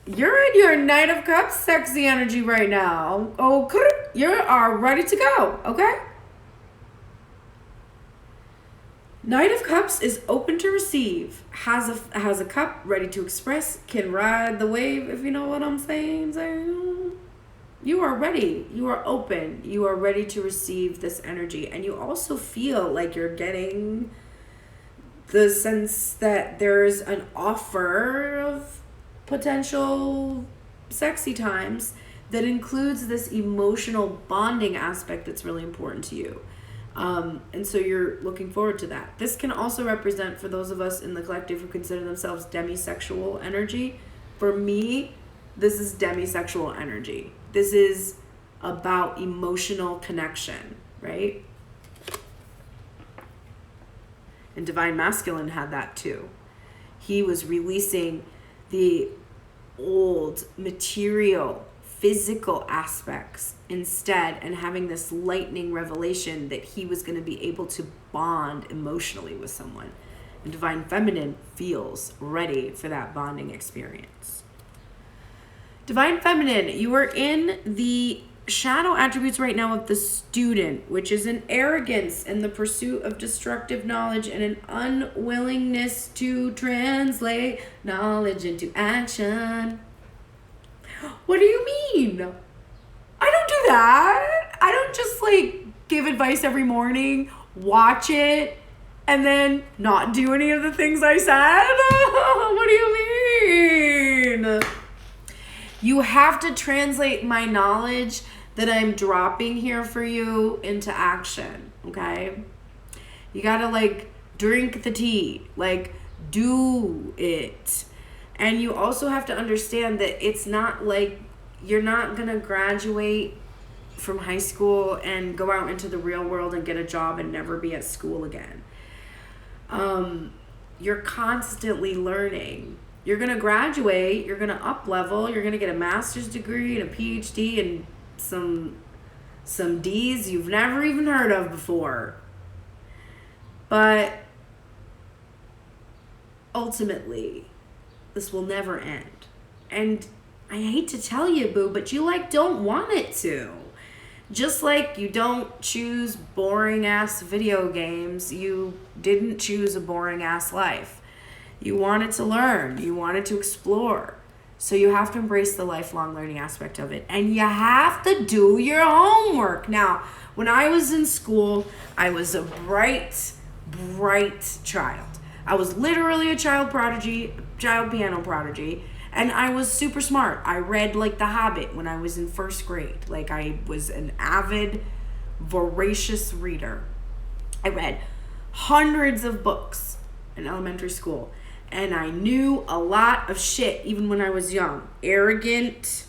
you're in your Knight of Cups sexy energy right now. Oh, you are ready to go, okay? Knight of Cups is open to receive, has a cup ready to express, can ride the wave, if you know what I'm saying. You are ready. You are open. You are ready to receive this energy. And you also feel like you're getting the sense that there's an offer of potential sexy times that includes this emotional bonding aspect that's really important to you. And so you're looking forward to that. This can also represent, for those of us in the collective who consider themselves demisexual energy. For me, this is demisexual energy. This is about emotional connection, right? And Divine Masculine had that too. He was releasing the old material, physical aspects instead, and having this lightning revelation that he was going to be able to bond emotionally with someone. And Divine Feminine feels ready for that bonding experience. Divine Feminine, you are in the shadow attributes right now of the student, which is an arrogance and the pursuit of destructive knowledge and an unwillingness to translate knowledge into action. What do you mean? I don't do that. I don't just like give advice every morning, watch it, and then not do any of the things I said. What do you mean? You have to translate my knowledge that I'm dropping here for you into action, okay? You gotta like drink the tea, like do it. And you also have to understand that it's not like you're not gonna graduate from high school and go out into the real world and get a job and never be at school again. You're constantly learning. You're going to graduate, you're going to up level, you're going to get a master's degree and a PhD and some D's you've never even heard of before. But ultimately, this will never end. And I hate to tell you, boo, but you like don't want it to. Just like you don't choose boring ass video games, you didn't choose a boring ass life. You wanted to learn. You wanted to explore. So you have to embrace the lifelong learning aspect of it. And you have to do your homework. Now, when I was in school, I was a bright, bright child. I was literally a child prodigy, child piano prodigy. And I was super smart. I read like The Hobbit when I was in first grade. Like I was an avid, voracious reader. I read hundreds of books in elementary school. And I knew a lot of shit even when I was young. Arrogant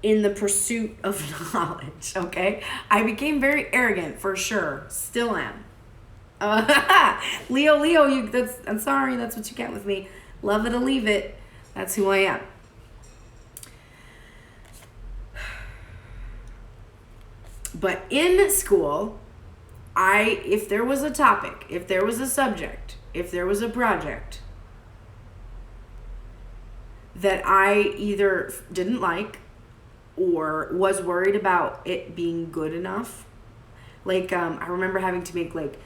in the pursuit of knowledge, okay? I became very arrogant for sure. Still am. Leo, I'm sorry, that's what you get with me. Love it or leave it. That's who I am. But in school, if there was a topic, if there was a subject, if there was a project that I either didn't like or was worried about it being good enough, like I remember having to make like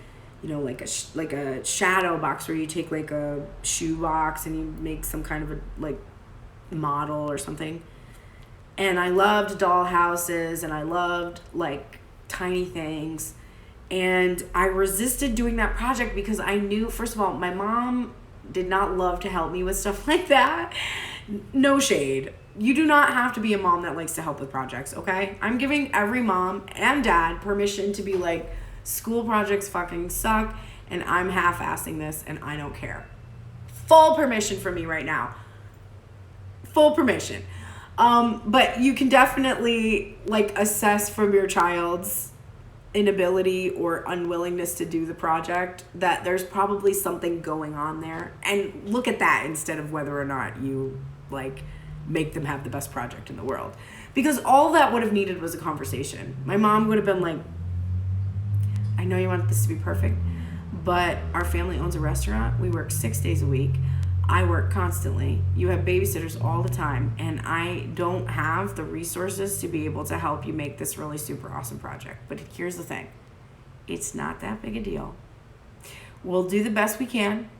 a shadow box where you take like a shoe box and you make some kind of a like model or something. And I loved doll houses and I loved like tiny things. And I resisted doing that project because I knew, first of all, my mom did not love to help me with stuff like that. No shade. You do not have to be a mom that likes to help with projects, okay? I'm giving every mom and dad permission to be like, school projects fucking suck and I'm half-assing this and I don't care. Full permission from me right now. Full permission. But you can definitely like assess from your child's inability or unwillingness to do the project that there's probably something going on there, and look at that instead of whether or not you like make them have the best project in the world, because all that would have needed was a conversation. My mom would have been like, I know you want this to be perfect, but our family owns a restaurant. We work 6 days a week. I work constantly. You have babysitters all the time, and I don't have the resources to be able to help you make this really super awesome project. But here's the thing. It's not that big a deal. We'll do the best we can.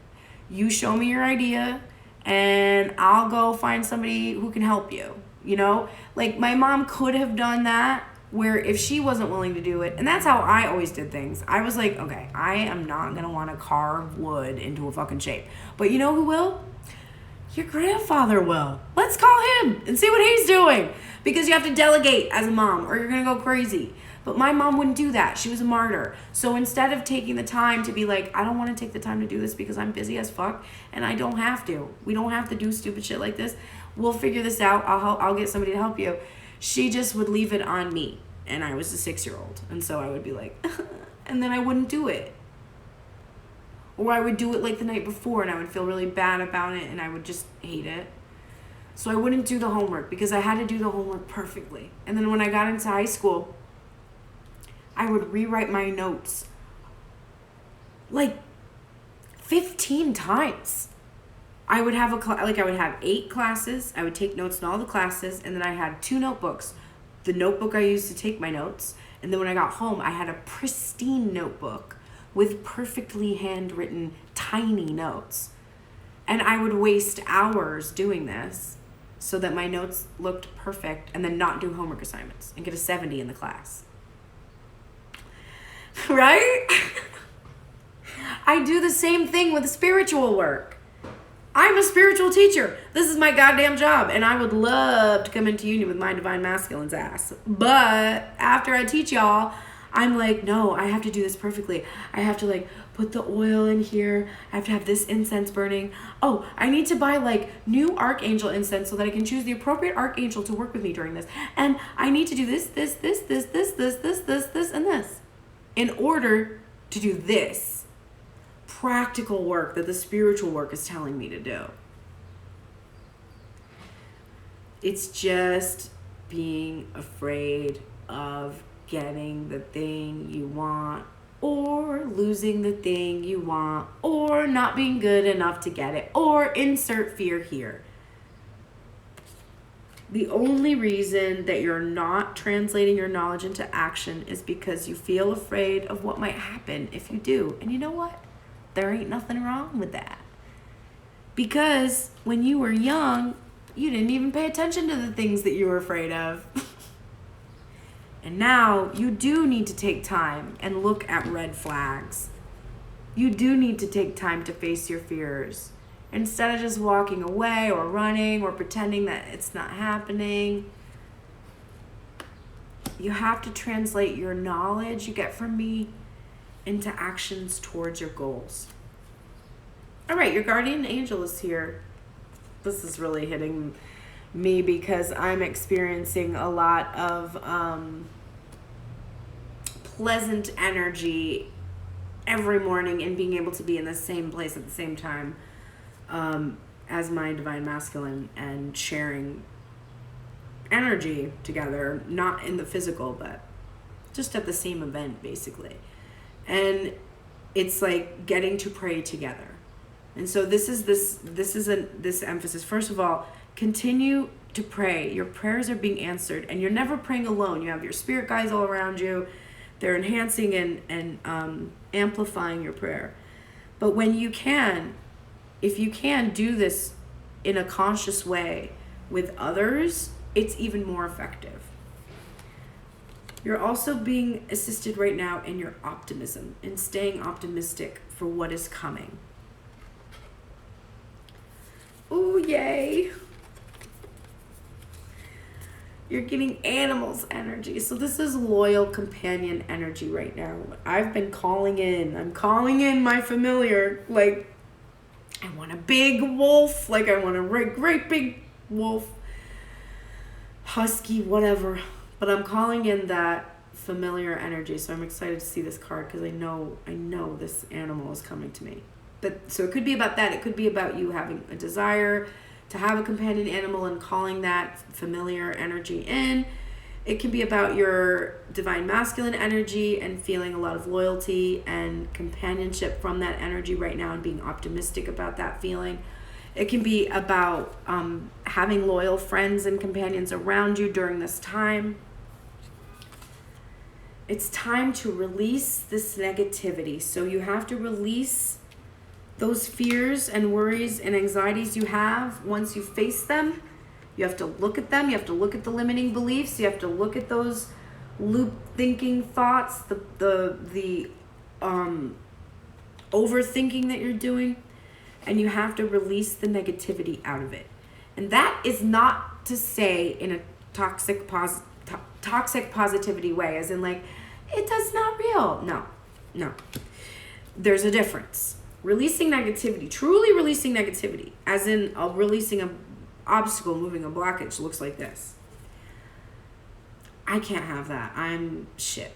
You show me your idea, and I'll go find somebody who can help you. You know? Like, my mom could have done that, where if she wasn't willing to do it, and that's how I always did things. I was like, okay, I am not going to want to carve wood into a fucking shape. But you know who will? Your grandfather will. Let's call him and see what he's doing. Because you have to delegate as a mom or you're going to go crazy. But my mom wouldn't do that. She was a martyr. So instead of taking the time to be like, I don't want to take the time to do this because I'm busy as fuck and I don't have to. We don't have to do stupid shit like this. We'll figure this out. I'll get somebody to help you. she just would leave it on me. And I was a 6-year-old. And so I would be like, and then I wouldn't do it. Or I would do it like the night before and I would feel really bad about it and I would just hate it. So I wouldn't do the homework because I had to do the homework perfectly. And then when I got into high school, I would rewrite my notes like 15 times. I would have I would have 8 classes. I would take notes in all the classes, and then I had 2 notebooks. The notebook I used to take my notes, and then when I got home, I had a pristine notebook with perfectly handwritten tiny notes. And I would waste hours doing this so that my notes looked perfect and then not do homework assignments and get a 70 in the class. Right? I do the same thing with spiritual work. I'm a spiritual teacher. This is my goddamn job. And I would love to come into union with my divine masculine's ass. But after I teach y'all, I'm like, no, I have to do this perfectly. I have to like put the oil in here. I have to have this incense burning. Oh, I need to buy like new archangel incense so that I can choose the appropriate archangel to work with me during this. And I need to do this, and this in order to do this practical work that the spiritual work is telling me to do. It's just being afraid of getting the thing you want, or losing the thing you want, or not being good enough to get it, or insert fear here. The only reason that you're not translating your knowledge into action is because you feel afraid of what might happen if you do. And you know what? There ain't nothing wrong with that. Because when you were young, you didn't even pay attention to the things that you were afraid of. And now you do need to take time and look at red flags. You do need to take time to face your fears instead of just walking away or running or pretending that it's not happening. You have to translate your knowledge you get from me into actions towards your goals. All right, your guardian angel is here. This is really hitting me because I'm experiencing a lot of pleasant energy every morning and being able to be in the same place at the same time as my divine masculine and sharing energy together, not in the physical, but just at the same event, basically. And it's like getting to pray together. And so this is this emphasis. First of all, continue to pray. Your prayers are being answered, and you're never praying alone. You have your spirit guides all around you. They're enhancing and amplifying your prayer. But when you can, if you can do this in a conscious way with others, it's even more effective. You're also being assisted right now in your optimism, in staying optimistic for what is coming. Ooh, yay. You're getting animals energy. So this is loyal companion energy right now. I've been calling in. I'm calling in my familiar. Like, I want a big wolf. Like, I want a great big wolf. Husky, whatever. But I'm calling in that familiar energy. So I'm excited to see this card because I know this animal is coming to me. But so it could be about that. It could be about you having a desire to have a companion animal and calling that familiar energy in. It can be about your divine masculine energy and feeling a lot of loyalty and companionship from that energy right now and being optimistic about that feeling. It can be about having loyal friends and companions around you during this time. It's time to release this negativity. So you have to release those fears and worries and anxieties you have. Once you face them, you have to look at them. You have to look at the limiting beliefs. You have to look at those loop thinking thoughts, the overthinking that you're doing, and you have to release the negativity out of it. And that is not to say in a toxic positivity way, as in like, that's not real. No. There's a difference. Releasing negativity, truly releasing negativity, as in releasing an obstacle, moving a blockage, looks like this. I can't have that. I'm shit.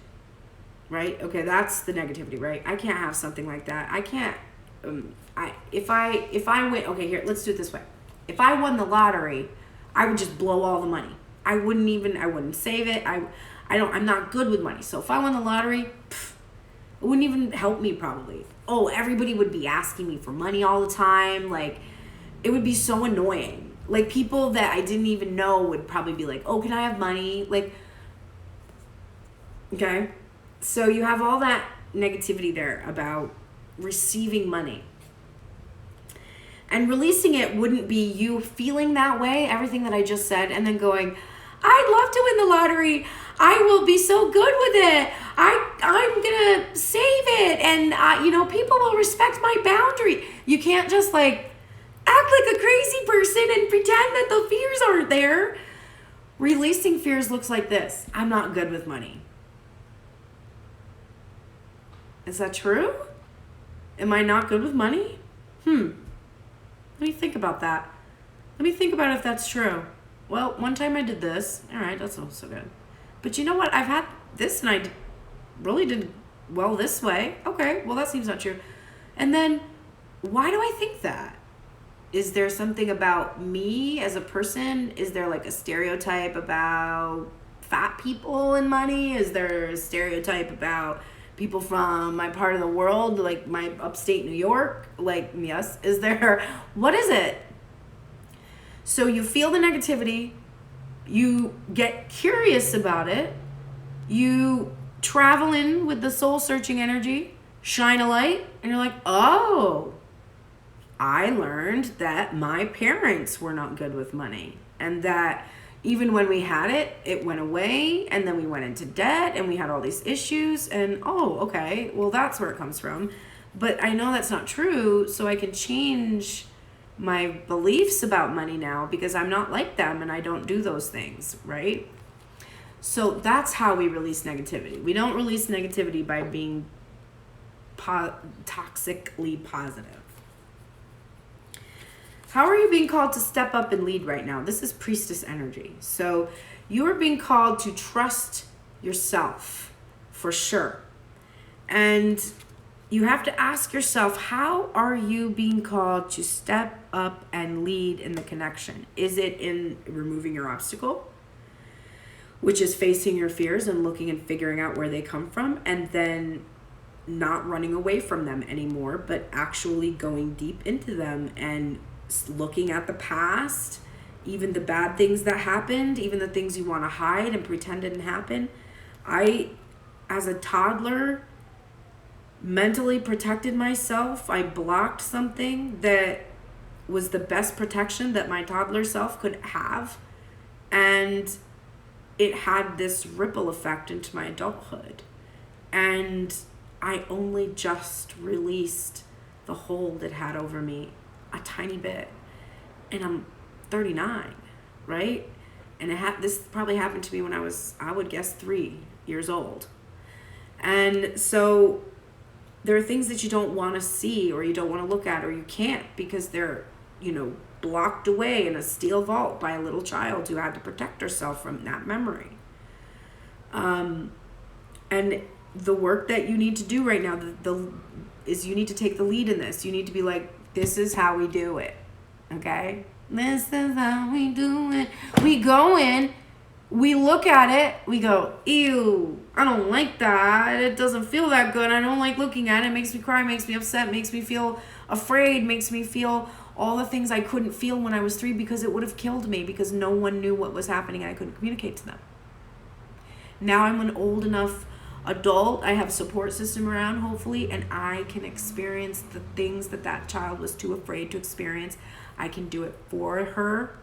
Right? Okay, that's the negativity, right? I can't have something like that. I can't, if I win, okay, here, let's do it this way. If I won the lottery, I would just blow all the money. I wouldn't save it. I'm not good with money. So if I won the lottery, it wouldn't even help me probably. Oh, everybody would be asking me for money all the time. Like, it would be so annoying. Like, people that I didn't even know would probably be like, oh, can I have money? Like, okay. So you have all that negativity there about receiving money. And releasing it wouldn't be you feeling that way, everything that I just said, and then going, I'd love to win the lottery. I will be so good with it. I'm going to save it. And, people will respect my boundary. You can't just like act like a crazy person and pretend that the fears aren't there. Releasing fears looks like this. I'm not good with money. Is that true? Am I not good with money? Let me think about that. Let me think about if that's true. Well, one time I did this. All right, that's not so good. But you know what? I've had this and I really did well this way. Okay, well, that seems not true. And then, why do I think that? Is there something about me as a person? Is there like a stereotype about fat people and money? Is there a stereotype about people from my part of the world, like my upstate New York, like yes, is there, what is it? So you feel the negativity, you get curious about it, you travel in with the soul searching energy, shine a light, and you're like, oh, I learned that my parents were not good with money, and that even when we had it, it went away, and then we went into debt, and we had all these issues, and oh, okay, well, that's where it comes from. But I know that's not true, so I can change my beliefs about money now because I'm not like them, and I don't do those things, right? So that's how we release negativity. We don't release negativity by being toxically positive. How are you being called to step up and lead right now? This is priestess energy. So you are being called to trust yourself for sure. And you have to ask yourself, how are you being called to step up and lead in the connection? Is it in removing your obstacle, which is facing your fears and looking and figuring out where they come from, and then not running away from them anymore, but actually going deep into them and looking at the past, even the bad things that happened, even the things you want to hide and pretend didn't happen. I, as a toddler, mentally protected myself. I blocked something that was the best protection that my toddler self could have. And it had this ripple effect into my adulthood. And I only just released the hold it had over me a tiny bit, and I'm 39, right? And this probably happened to me when I was, I would guess, 3 years old. And so there are things that you don't want to see, or you don't want to look at, or you can't because they're, blocked away in a steel vault by a little child who had to protect herself from that memory. And the work that you need to do right now is you need to take the lead in this. You need to be like, this is how we do it, okay? This is how we do it. We go in, we look at it, we go, ew, I don't like that. It doesn't feel that good. I don't like looking at it. It makes me cry, makes me upset, makes me feel afraid, makes me feel all the things I couldn't feel when I was 3 because it would have killed me because no one knew what was happening and I couldn't communicate to them. Now I'm an old enough adult, I have support system around, hopefully, and I can experience the things that child was too afraid to experience. I can do it for her,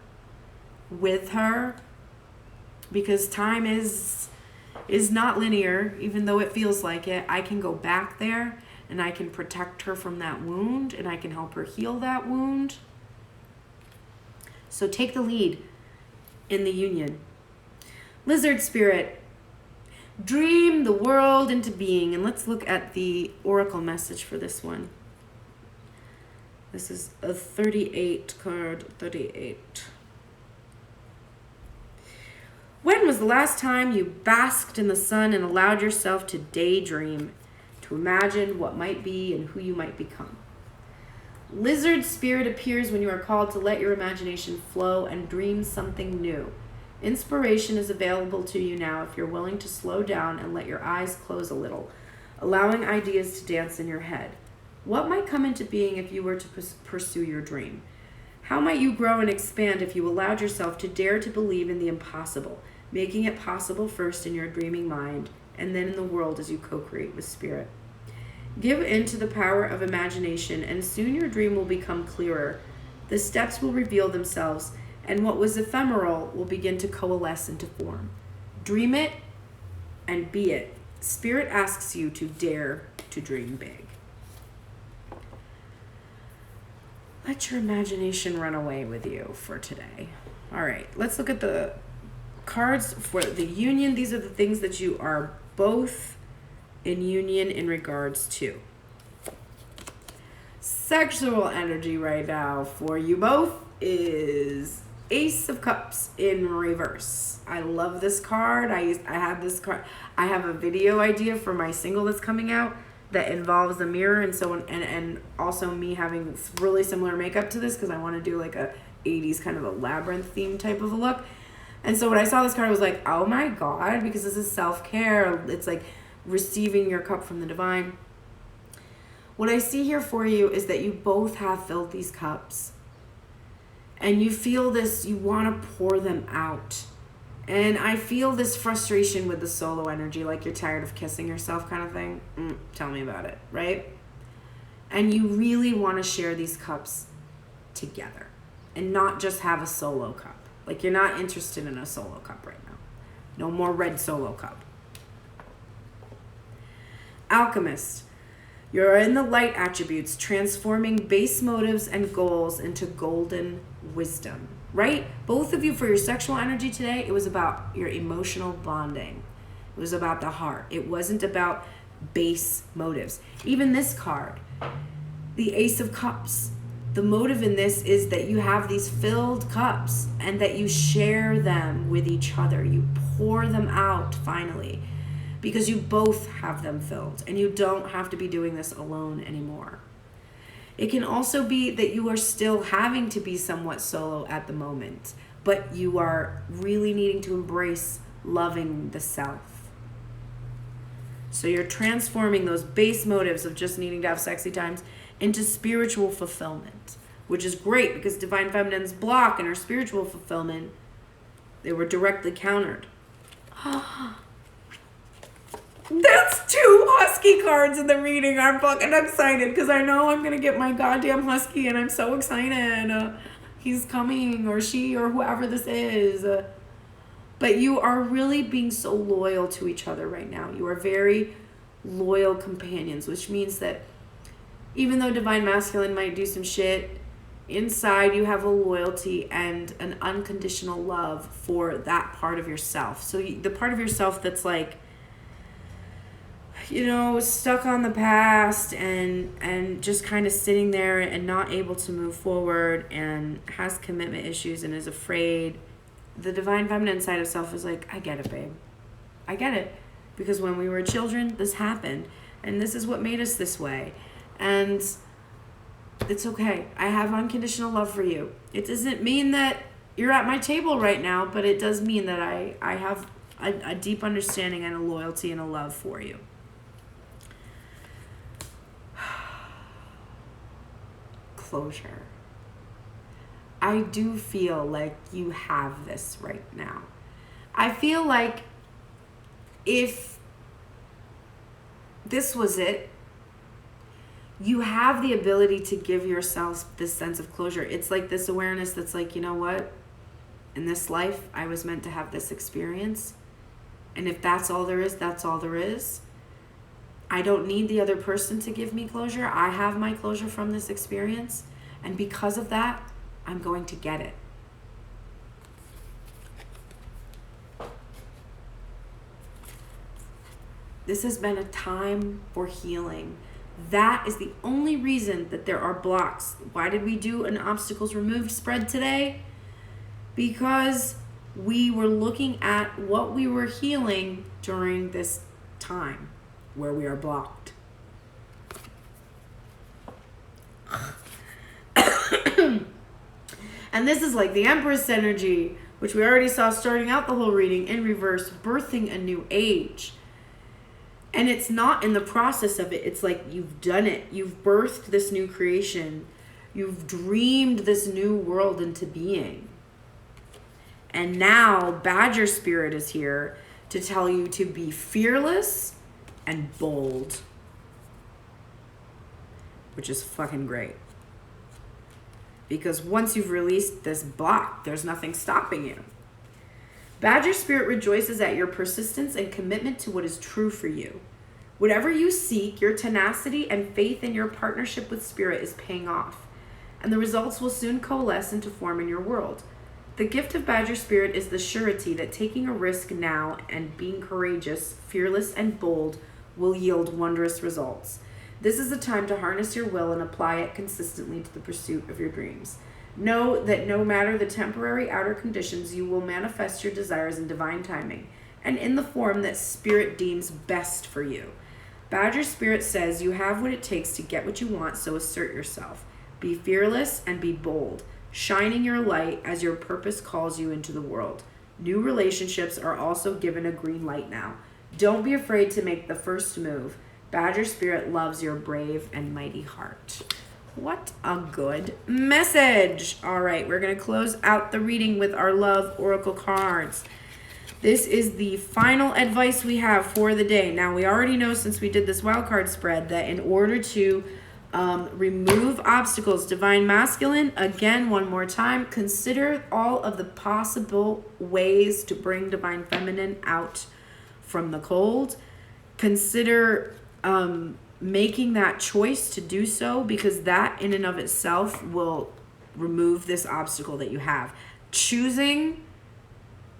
with her, because time is not linear, even though it feels like it. I can go back there and I can protect her from that wound and I can help her heal that wound. So take the lead in the union. Lizard spirit, dream the world into being. And let's look at the oracle message for this one. This is a 38 card, 38. When was the last time you basked in the sun and allowed yourself to daydream, to imagine what might be and who you might become? Lizard spirit appears when you are called to let your imagination flow and dream something new. Inspiration is available to you now if you're willing to slow down and let your eyes close a little, allowing ideas to dance in your head. What might come into being if you were to pursue your dream? How might you grow and expand if you allowed yourself to dare to believe in the impossible, making it possible first in your dreaming mind and then in the world as you co-create with spirit? Give in to the power of imagination, and soon your dream will become clearer. The steps will reveal themselves, and what was ephemeral will begin to coalesce into form. Dream it and be it. Spirit asks you to dare to dream big. Let your imagination run away with you for today. All right, let's look at the cards for the union. These are the things that you are both in union in regards to. Sexual energy right now for you both is Ace of Cups in reverse. I love this card. I have this card. I have a video idea for my single that's coming out that involves a mirror, and so and also me having really similar makeup to this because I want to do like a 80s kind of a labyrinth theme type of a look. And so when I saw this card, I was like, oh my God, because this is self-care. It's like receiving your cup from the divine. What I see here for you is that you both have filled these cups and you feel this, you want to pour them out. And I feel this frustration with the solo energy, like you're tired of kissing yourself kind of thing. Tell me about it, right? And you really want to share these cups together and not just have a solo cup. Like you're not interested in a solo cup right now. No more red solo cup. Alchemist, you're in the light attributes, transforming base motives and goals into golden wisdom, right? Both of you, for your sexual energy today, it was about your emotional bonding. It was about the heart. It wasn't about base motives. Even this card, the Ace of Cups, the motive in this is that you have these filled cups and that you share them with each other. You pour them out finally because you both have them filled and you don't have to be doing this alone anymore. It can also be that you are still having to be somewhat solo at the moment, but you are really needing to embrace loving the self. So you're transforming those base motives of just needing to have sexy times into spiritual fulfillment, which is great because Divine Feminine's block and her spiritual fulfillment, they were directly countered. That's 2 husky cards in the reading. I'm fucking excited because I know I'm going to get my goddamn husky and I'm so excited. He's coming, or she, or whoever this is. But you are really being so loyal to each other right now. You are very loyal companions, which means that even though Divine Masculine might do some shit, inside you have a loyalty and an unconditional love for that part of yourself. So the part of yourself that's like, you know, stuck on the past and just kind of sitting there and not able to move forward and has commitment issues and is afraid. The Divine Feminine side of self is like, I get it, babe. I get it. Because when we were children, this happened. And this is what made us this way. And it's okay. I have unconditional love for you. It doesn't mean that you're at my table right now, but it does mean that I have a deep understanding and a loyalty and a love for you. Closure. I do feel like you have this right now. I feel like if this was it, you have the ability to give yourself this sense of closure. It's like this awareness that's like, you know what? In this life, I was meant to have this experience. And if that's all there is, that's all there is. I don't need the other person to give me closure. I have my closure from this experience. And because of that, I'm going to get it. This has been a time for healing. That is the only reason that there are blocks. Why did we do an obstacles removed spread today? Because we were looking at what we were healing during this time where we are blocked. And this is like the Empress energy, which we already saw starting out the whole reading in reverse, birthing a new age. And it's not in the process of it. It's like you've done it. You've birthed this new creation. You've dreamed this new world into being. And now Badger Spirit is here to tell you to be fearless and bold. Which is fucking great. Because once you've released this block, there's nothing stopping you. Badger Spirit rejoices at your persistence and commitment to what is true for you. Whatever you seek, your tenacity and faith in your partnership with Spirit is paying off, and the results will soon coalesce into form in your world. The gift of Badger Spirit is the surety that taking a risk now and being courageous, fearless, and bold will yield wondrous results. This is the time to harness your will and apply it consistently to the pursuit of your dreams. Know that no matter the temporary outer conditions, you will manifest your desires in divine timing and in the form that Spirit deems best for you. Badger Spirit says you have what it takes to get what you want, so assert yourself. Be fearless and be bold, shining your light as your purpose calls you into the world. New relationships are also given a green light now. Don't be afraid to make the first move. Badger Spirit loves your brave and mighty heart. What a good message. All right, we're going to close out the reading with our love oracle cards. This is the final advice we have for the day. Now, we already know since we did this wild card spread that in order to remove obstacles, Divine Masculine, again, one more time, consider all of the possible ways to bring Divine Feminine out from the cold. Consider making that choice to do so, because that in and of itself will remove this obstacle that you have. Choosing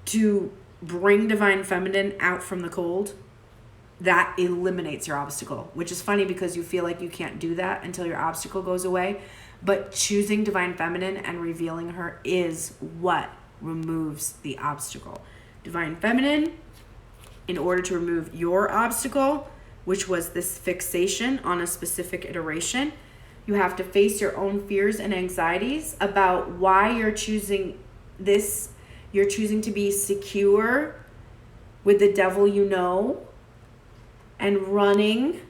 to bring Divine Feminine out from the cold, that eliminates your obstacle, which is funny because you feel like you can't do that until your obstacle goes away. But choosing Divine Feminine and revealing her is what removes the obstacle. Divine Feminine, in order to remove your obstacle, which was this fixation on a specific iteration, you have to face your own fears and anxieties about why you're choosing this. You're choosing to be secure with the devil you know and running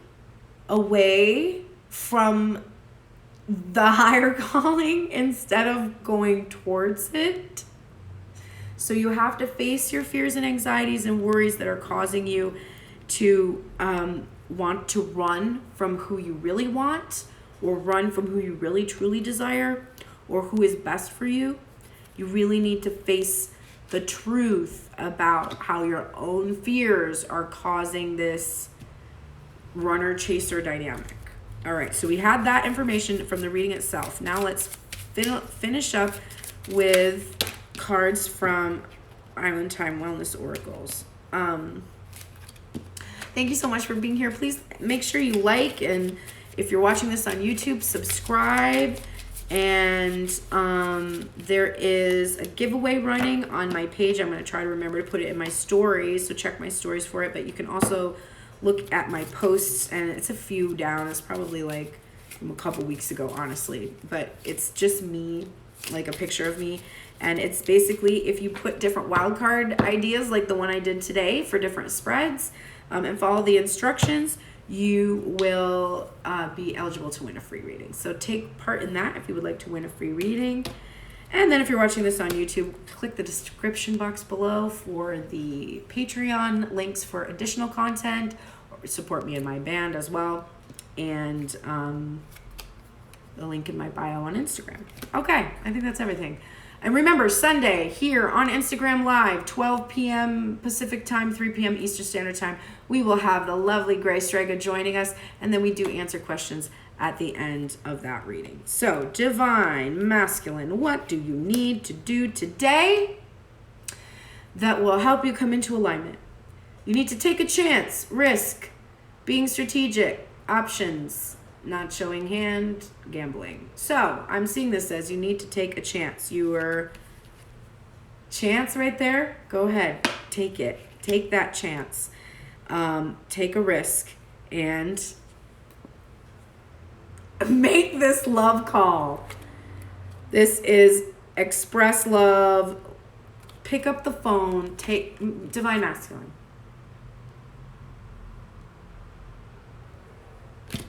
away from the higher calling instead of going towards it. So you have to face your fears and anxieties and worries that are causing you to want to run from who you really want, or run from who you really truly desire, or who is best for you. You really need to face the truth about how your own fears are causing this runner-chaser dynamic. All right, so we had that information from the reading itself. Now let's finish up with cards from Island Time Wellness Oracles. Thank you so much for being here. Please make sure you like, and if you're watching this on YouTube, subscribe. And there is a giveaway running on my page. I'm going to try to remember to put it in my stories, so check my stories for it. But you can also look at my posts, and it's a few down. It's probably like from a couple weeks ago, honestly. But it's just me, like a picture of me. And it's basically if you put different wildcard ideas, like the one I did today for different spreads, and follow the instructions, you will be eligible to win a free reading. So take part in that if you would like to win a free reading. And then if you're watching this on YouTube, click the description box below for the Patreon links for additional content, or support me in my band as well, and the link in my bio on Instagram. Okay, I think that's everything. And remember, Sunday here on Instagram Live, 12 p.m. Pacific Time, 3 p.m. Eastern Standard Time, we will have the lovely Grace Strega joining us, and then we do answer questions at the end of that reading. So, Divine Masculine, what do you need to do today that will help you come into alignment? You need to take a chance, risk, being strategic, options, not showing hand, gambling. So I'm seeing this as you need to take a chance. You are Chance right there. Go ahead. Take it. Take that chance. Take a risk and make this love call. This is express love. Pick up the phone. Take Divine Masculine.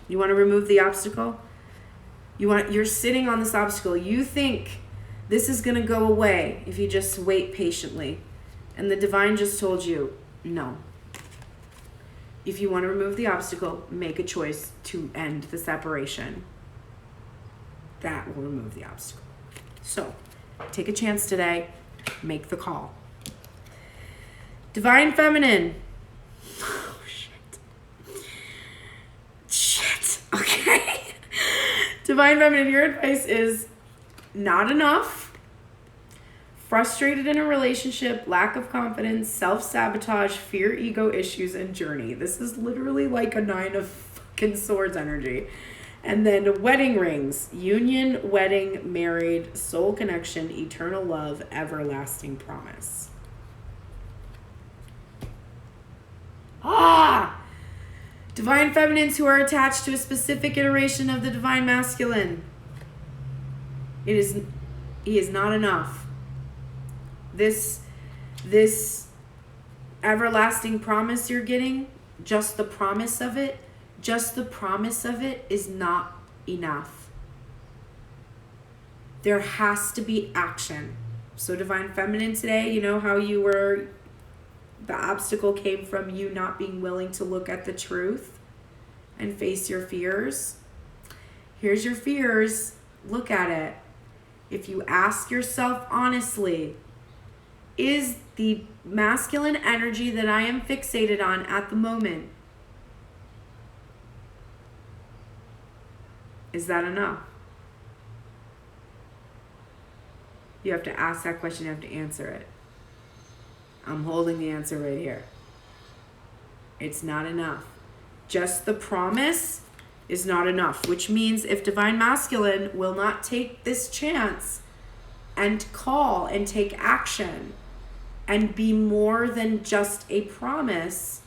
You want to remove the obstacle? You're sitting on this obstacle. You think this is going to go away if you just wait patiently. And the divine just told you, no. If you want to remove the obstacle, make a choice to end the separation. That will remove the obstacle. So, take a chance today. Make the call. Divine Feminine. Oh, shit. Okay. Divine Feminine, your advice is not enough. Frustrated in a relationship, lack of confidence, self-sabotage, fear, ego issues, and journey. This is literally like a 9 of fucking swords energy. And then wedding rings, union, wedding, married, soul connection, eternal love, everlasting promise. Divine feminines who are attached to a specific iteration of the divine masculine. He is not enough. This everlasting promise you're getting, just the promise of it is not enough. There has to be action. So divine feminine today, you know how you were, the obstacle came from you not being willing to look at the truth and face your fears. Here's your fears. Look at it. If you ask yourself honestly, is the masculine energy that I am fixated on at the moment, is that enough? You have to ask that question, you have to answer it. I'm holding the answer right here. It's not enough. Just the promise is not enough, which means if divine masculine will not take this chance and call and take action and be more than just a promise,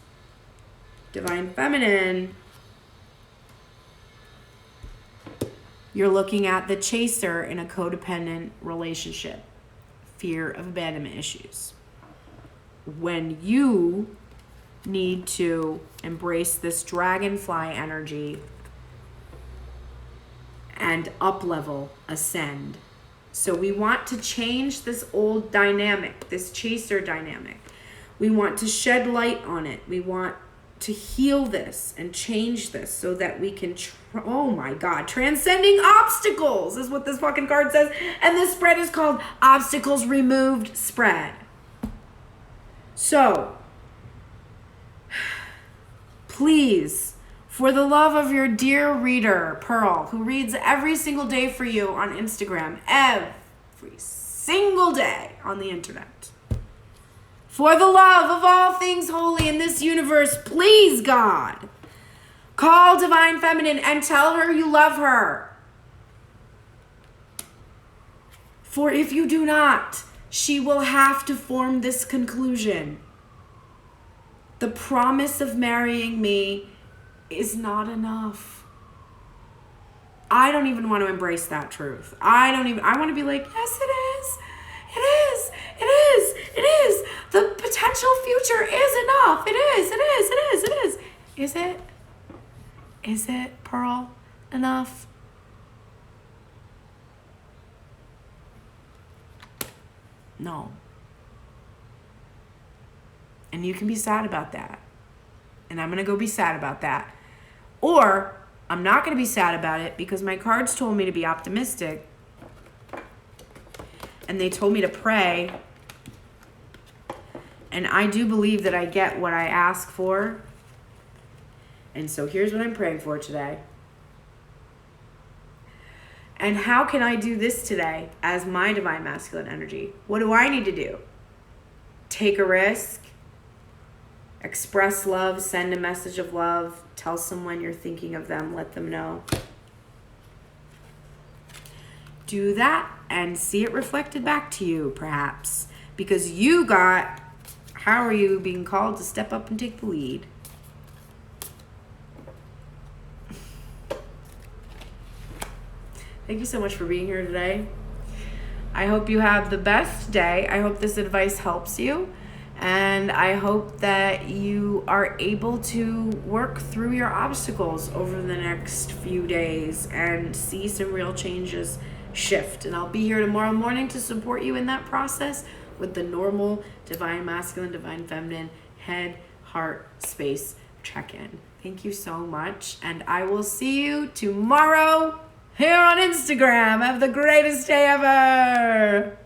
divine feminine, you're looking at the chaser in a codependent relationship, fear of abandonment issues. When you need to embrace this dragonfly energy and up-level, ascend. So we want to change this old dynamic, this chaser dynamic. We want to shed light on it. We want to heal this and change this so that we can, oh my God, transcending obstacles is what this fucking card says. And this spread is called Obstacles Removed Spread. So, please, for the love of your dear reader, Pearl, who reads every single day for you on Instagram, every single day on the internet, for the love of all things holy in this universe, please, God, call divine feminine and tell her you love her. For if you do not, she will have to form this conclusion. The promise of marrying me is not enough. I don't even want to embrace that truth. I want to be like, yes, it is. It is. It is. It is. The potential future is enough. It is. It is. It is. It is. Is it? Is it, Pearl, enough? No. And you can be sad about that. And I'm going to go be sad about that. Or I'm not going to be sad about it because my cards told me to be optimistic. And they told me to pray. And I do believe that I get what I ask for. And so here's what I'm praying for today. And how can I do this today as my divine masculine energy? What do I need to do? Take a risk. Express love. Send a message of love. Tell someone you're thinking of them. Let them know. Do that and see it reflected back to you, perhaps. because you got, how are you being called to step up and take the lead? Thank you so much for being here today. I hope you have the best day. I hope this advice helps you. And I hope that you are able to work through your obstacles over the next few days and see some real changes shift. And I'll be here tomorrow morning to support you in that process with the normal divine masculine, divine feminine, head, heart, space check-in. Thank you so much. And I will see you tomorrow here on Instagram. Have the greatest day ever.